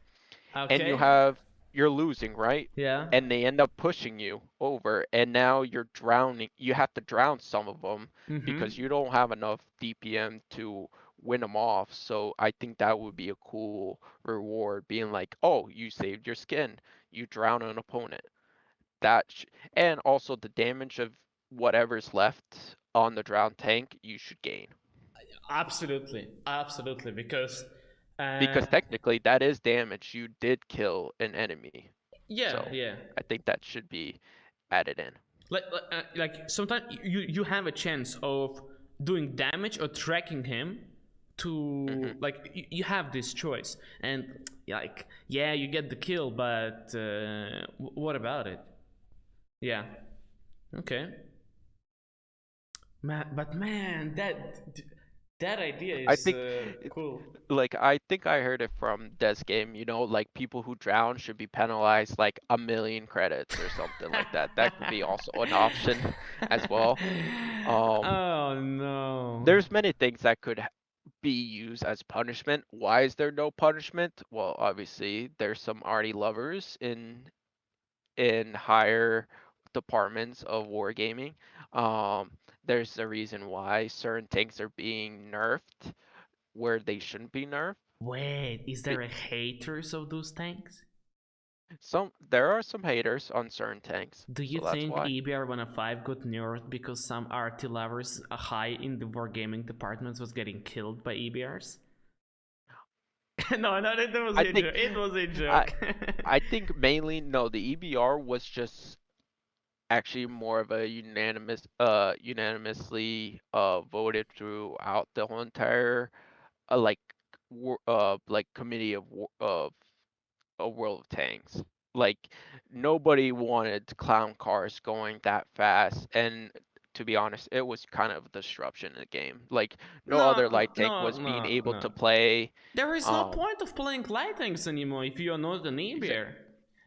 And Okay. you're losing, right? Yeah. And they end up pushing you over, and now you're drowning. You have to drown some of them Mm-hmm. because you don't have enough DPM to win them off. So I think that would be a cool reward, being like, oh, you saved your skin, you drown an opponent. That sh- and also the damage of whatever's left on the drowned tank, you should gain. Absolutely, absolutely. Because, uh, Because technically that is damage. You did kill an enemy. yeah, So yeah. I think that should be added in. Like sometimes you have a chance of doing damage or tracking him to Hmm. like you have this choice, and like, yeah, you get the kill, but what about it? Yeah. Okay. But man, that idea I is think cool. I think I heard it from Des Game, like people who drown should be penalized like 1 million credits or something like that. That could be also an option as well. Um, Oh no. there's many things that could be used as punishment. Why is there no punishment? Well, obviously there's some arty lovers in higher departments of wargaming. Um, there's a reason why certain tanks are being nerfed where they shouldn't be nerfed. Wait, is Be- there a haters of those tanks? There are some haters on certain tanks, Do you so that's think why. EBR 105 got nerfed because some RT lovers high in the wargaming departments was getting killed by EBRs? No, that was I a think joke. It was a I joke. I think mainly no, the EBR was just actually more of a unanimously voted throughout the whole entire like like committee of a World of Tanks. Like nobody wanted clown cars going that fast, and to be honest, it was kind of a disruption in the game. Like no other No, light tank no, was being no, able no. to play. There is no Um, point of playing light tanks anymore if you are not an exa-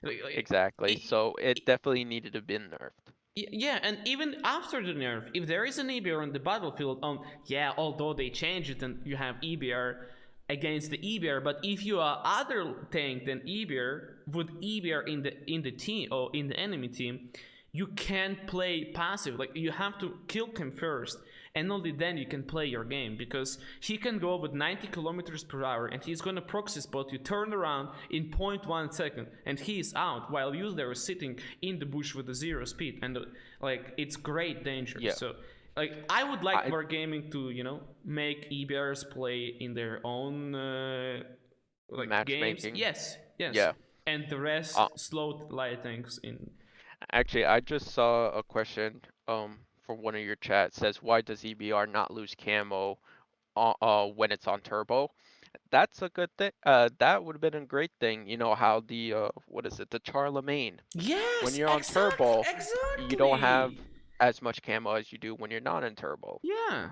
EBR. exactly. So it definitely needed to be nerfed. Yeah, and even after the nerf, if there is an EBR on the battlefield, yeah, although they changed it and you have EBR against the EBR, but if you are other tank than EBR with EBR in the team or in the enemy team, you can't play passive. Like you have to kill him first, and only then you can play your game because he can go with 90 kilometers per hour and he's gonna proxy spot you, turn around in 0.1 second, and he's out while you there is sitting in the bush with a zero speed, and like it's great danger. Yeah. So like I would like I Wargaming to make EBRs play in their own like games. matchmaking. Yes, yes, Yeah. and the Uh, rest slow light tanks in. Actually, I just saw a question from one of your chats says why does EBR not lose camo when it's on turbo? That's a good thing. That would have been a great thing. You know how the what is it? The Charlemagne. When Yes, you're on exactly, turbo, you don't have exactly. as much camo as you do when you're not in turbo. Yeah.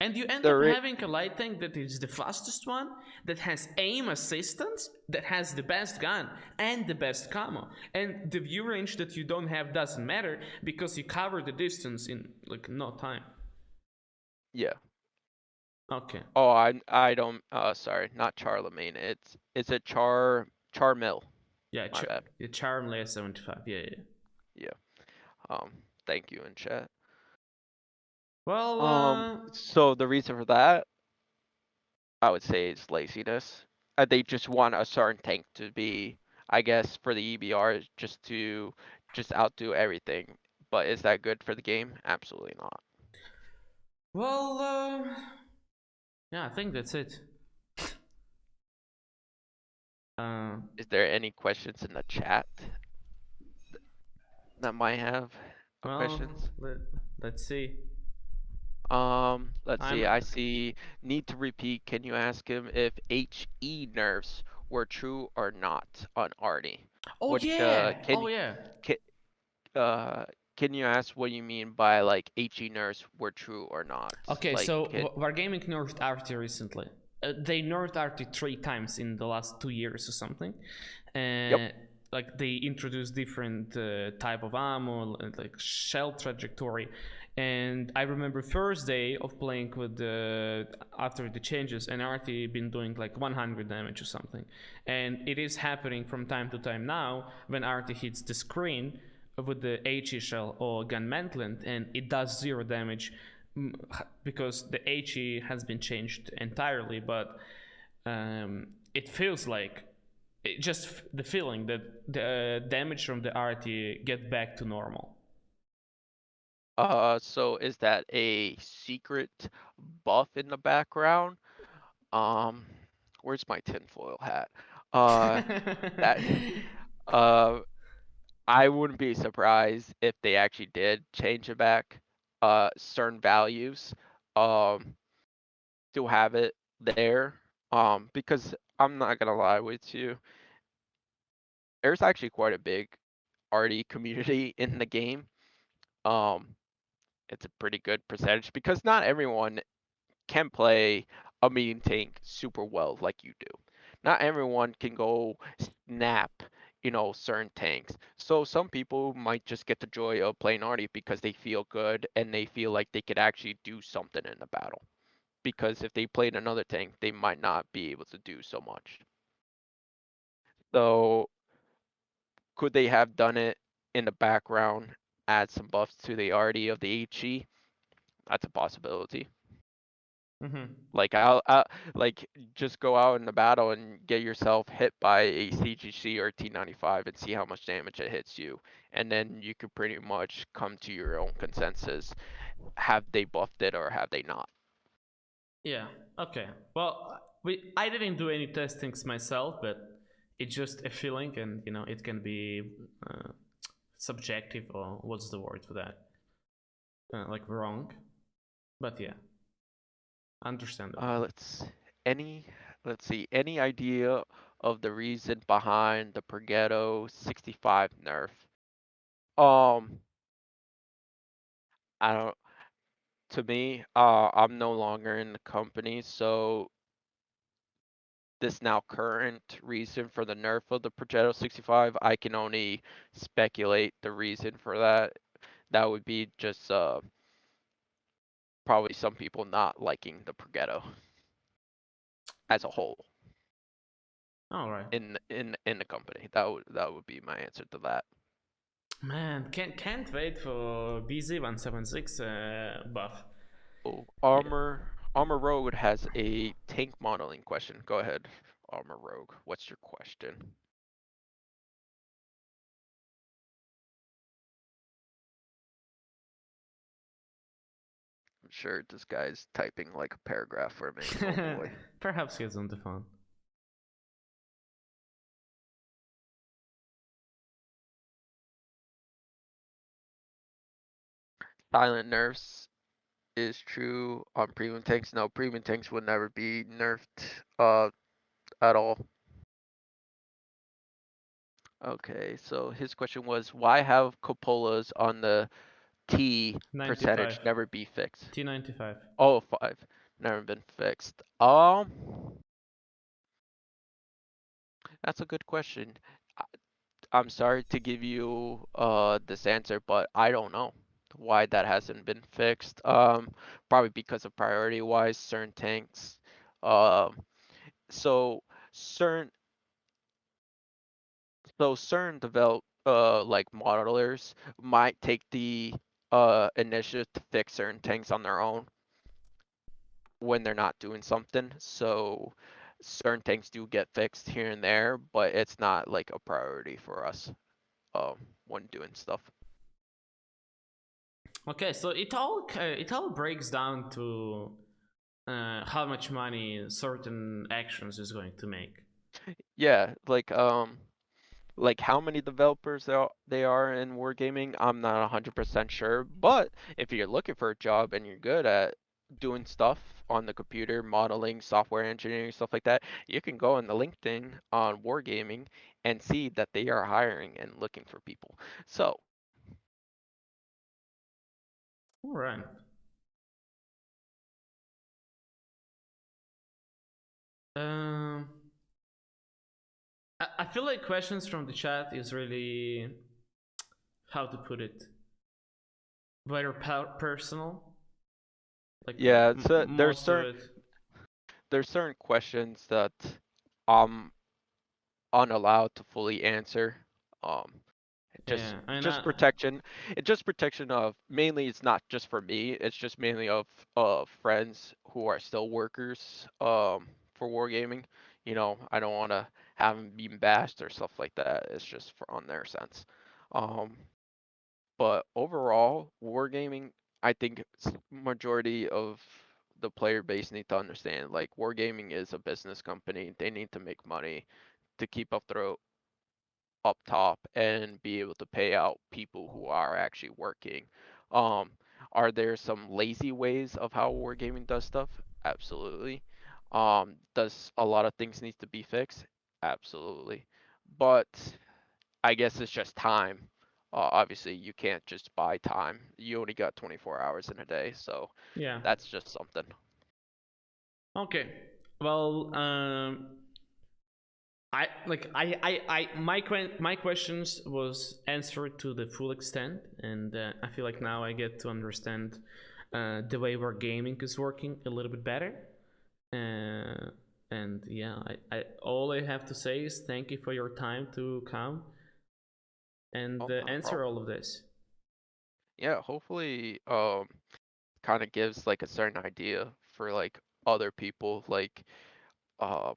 And you end up There, having a light tank that is the fastest one, that has aim assistance, that has the best gun and the best camo. And the view range that you don't have doesn't matter because you cover the distance in like no time. yeah. Okay. Oh, I don't. Sorry, not Charlemagne. It's a Charmel. Yeah, My bad. Charm layer 75. Yeah, yeah. Yeah. Um. Thank you in chat. Well, So the reason for that, I would say, is laziness. They just want a certain tank to be, I guess, for the EBR, just to just outdo everything. But is that good for the game? Absolutely not. well, yeah, I think that's it. Uh, Is there any questions in the chat that might have well, questions? let's see. Let's I'm. see. I see. Need to repeat. Can you ask him if HE nerfs were true or not on Artie? Oh What yeah. Oh yeah. can uh can you ask what you mean by like HE nerfs were true or not? Okay, Like so Wargaming nerfed Arty recently. They nerfed Arty 3 times in the last 2 years or something. yep. Like they introduced different type of ammo, like shell trajectory. And I remember first day of playing with after the changes, and Arty been doing like 100 damage or something. And it is happening from time to time now when Arty hits the screen with the HE shell or gun mantlet, and it does zero damage because the HE has been changed entirely, but it feels like just the feeling that the damage from the RT get back to normal. So is that a secret buff in the background? Um, where's my tinfoil hat? Uh, that uh I wouldn't be surprised if they actually did change it back, certain values, um, to have it there. Because I'm not gonna lie with you, there's actually quite a big arty community in the game. Um, it's a pretty good percentage because not everyone can play a mean tank super well like you do. Not everyone can go snap, certain tanks. So some people might just get the joy of playing Artie because they feel good and they feel like they could actually do something in the battle. Because if they played another tank, they might not be able to do so much. So could they have done it in the background, add some buffs to the Artie of the HE? That's a possibility. Mm-hmm. Like I'll like just go out in the battle and get yourself hit by a CGC or T95 and see how much damage it hits you, and then you could pretty much come to your own consensus. Have they buffed it or have they not? Yeah. Okay. Well, I didn't do any testings myself, but it's just a feeling, and it can be uh, subjective, or what's the word for that? Like wrong. But yeah, understandable. Let's any let's see, any idea of the reason behind the Pergetto 65 nerf? Um, I don't. To me, I'm no longer in the company, so this now current reason for the nerf of the Progetto 65, I can only speculate the reason for that. That would be just probably some people not liking the Progetto as a whole All right. in the company. That would be my answer to that. Man, can't wait for BZ176 buff. Oh, Yeah. Armor Rogue has a tank modeling question. Go ahead, Armor Rogue. What's your question? I'm sure this guy's typing like a paragraph for me. Oh boy. Perhaps he's on the phone. Silent nerfs is true on premium tanks. No, premium tanks would never be nerfed at all. Okay, so his question was why have cupolas on the T percentage 95. never be fixed? T95. Oh, five, never been fixed. That's a good question. I- I'm sorry to give you this answer, but I don't know why that hasn't been fixed. Probably because of priority wise, certain tanks. Um, so certain certain develop like modelers might take the initiative to fix certain tanks on their own when they're not doing something. So certain tanks do get fixed here and there, but it's not like a priority for us when doing stuff. Okay, so it all breaks down to how much money certain actions is going to make. Yeah, like how many developers they are in Wargaming, I'm not 100% sure, but if you're looking for a job and you're good at doing stuff on the computer, modeling, software engineering, stuff like that, you can go on the LinkedIn on Wargaming and see that they are hiring and looking for people. So, All right. Um, I feel like questions from the chat is really, how to put it, very personal. Like yeah, so most of it. there's certain questions that I'm unallowed to fully answer. Um, just Yeah, and just protection. It's just protection of mainly it's not just for me, it's just mainly of friends who are still workers for wargaming. I don't want to have them being bashed or stuff like that. It's just for on their sense. Um but overall, wargaming, I think majority of the player base need to understand like wargaming is a business company. They need to make money to keep up top and be able to pay out people who are actually working. Um, are there some lazy ways of how Wargaming does stuff? Absolutely. Does a lot of things need to be fixed? Absolutely. But I guess it's just time. Obviously, you can't just buy time. You only got 24 hours in a day, so yeah. that's just something. Okay. Well, my questions was answered to the full extent, and I feel like now I get to understand the way where gaming is working a little bit better. And yeah, all I have to say is thank you for your time to come and Oh, not a answer problem. all of this. Yeah, hopefully, kind of gives like a certain idea for like other people. Um,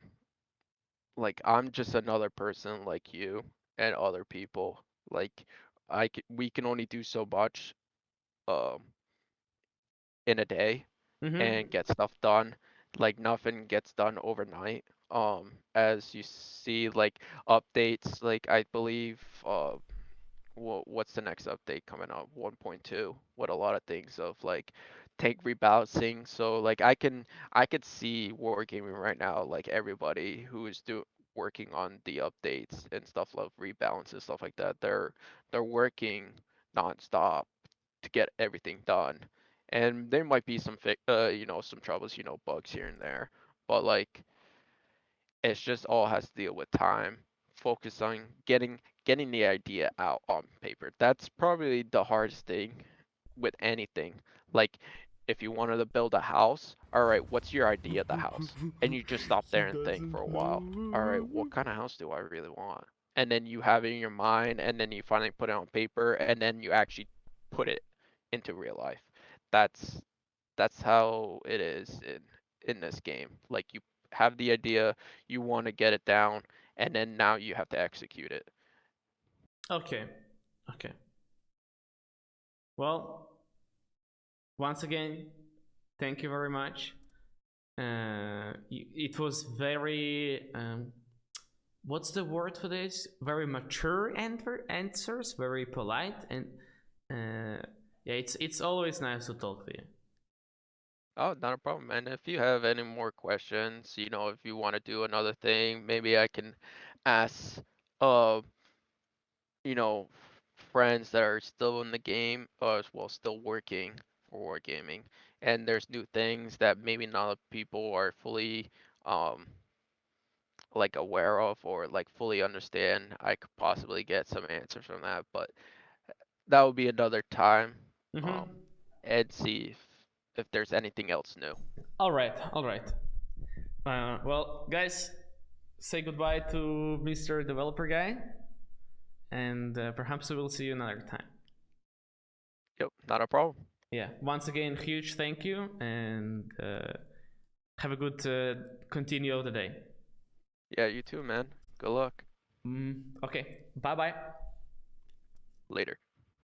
like I'm just another person like you and other people. Like we can only do so much um in a day and Mm-hmm. get stuff done. Like nothing gets done overnight. As you see, like updates, like I believe what's the next update coming up? 1.2 with a lot of things of like tank rebalancing. So like I could see Wargaming right now, like everybody who is working on the updates and stuff like rebalance and stuff like that. They're working nonstop to get everything done. And there might be some troubles, bugs here and there. But like it's just all has to deal with time. Focus on getting the idea out on paper. That's probably the hardest thing with anything. Like if you wanted to build a house, all right, what's your idea of the house? And you just stop She there and think for a doesn't while. All right, what know. kind of house do I really want? And then you have it in your mind, and then you finally put it on paper, and then you actually put it into real life. That's that's how it is in this game. Like you have the idea, you want to get it down, and then now you have to execute it. Okay. Okay. Well, once again, thank you very much. It was very what's the word for this? Very mature answers, very polite, and yeah, it's always nice to talk to you. Oh, not a problem, man. If you have any more questions, if you want to do another thing, maybe I can ask, uh, friends that are still in the game, as well, still working for Wargaming, and there's new things that maybe not people are fully, um, like aware of or like fully understand. I could possibly get some answers from that, but that would be another time, um, Mm-hmm. and see if there's anything else new. All right, all right. Well, guys, say goodbye to Mr. Developer Guy, and perhaps we will see you another time. Yep, not a problem. Yeah, once again, huge thank you, and have a good continue of the day. Yeah, you too, man. Good luck. Okay, bye bye. Later.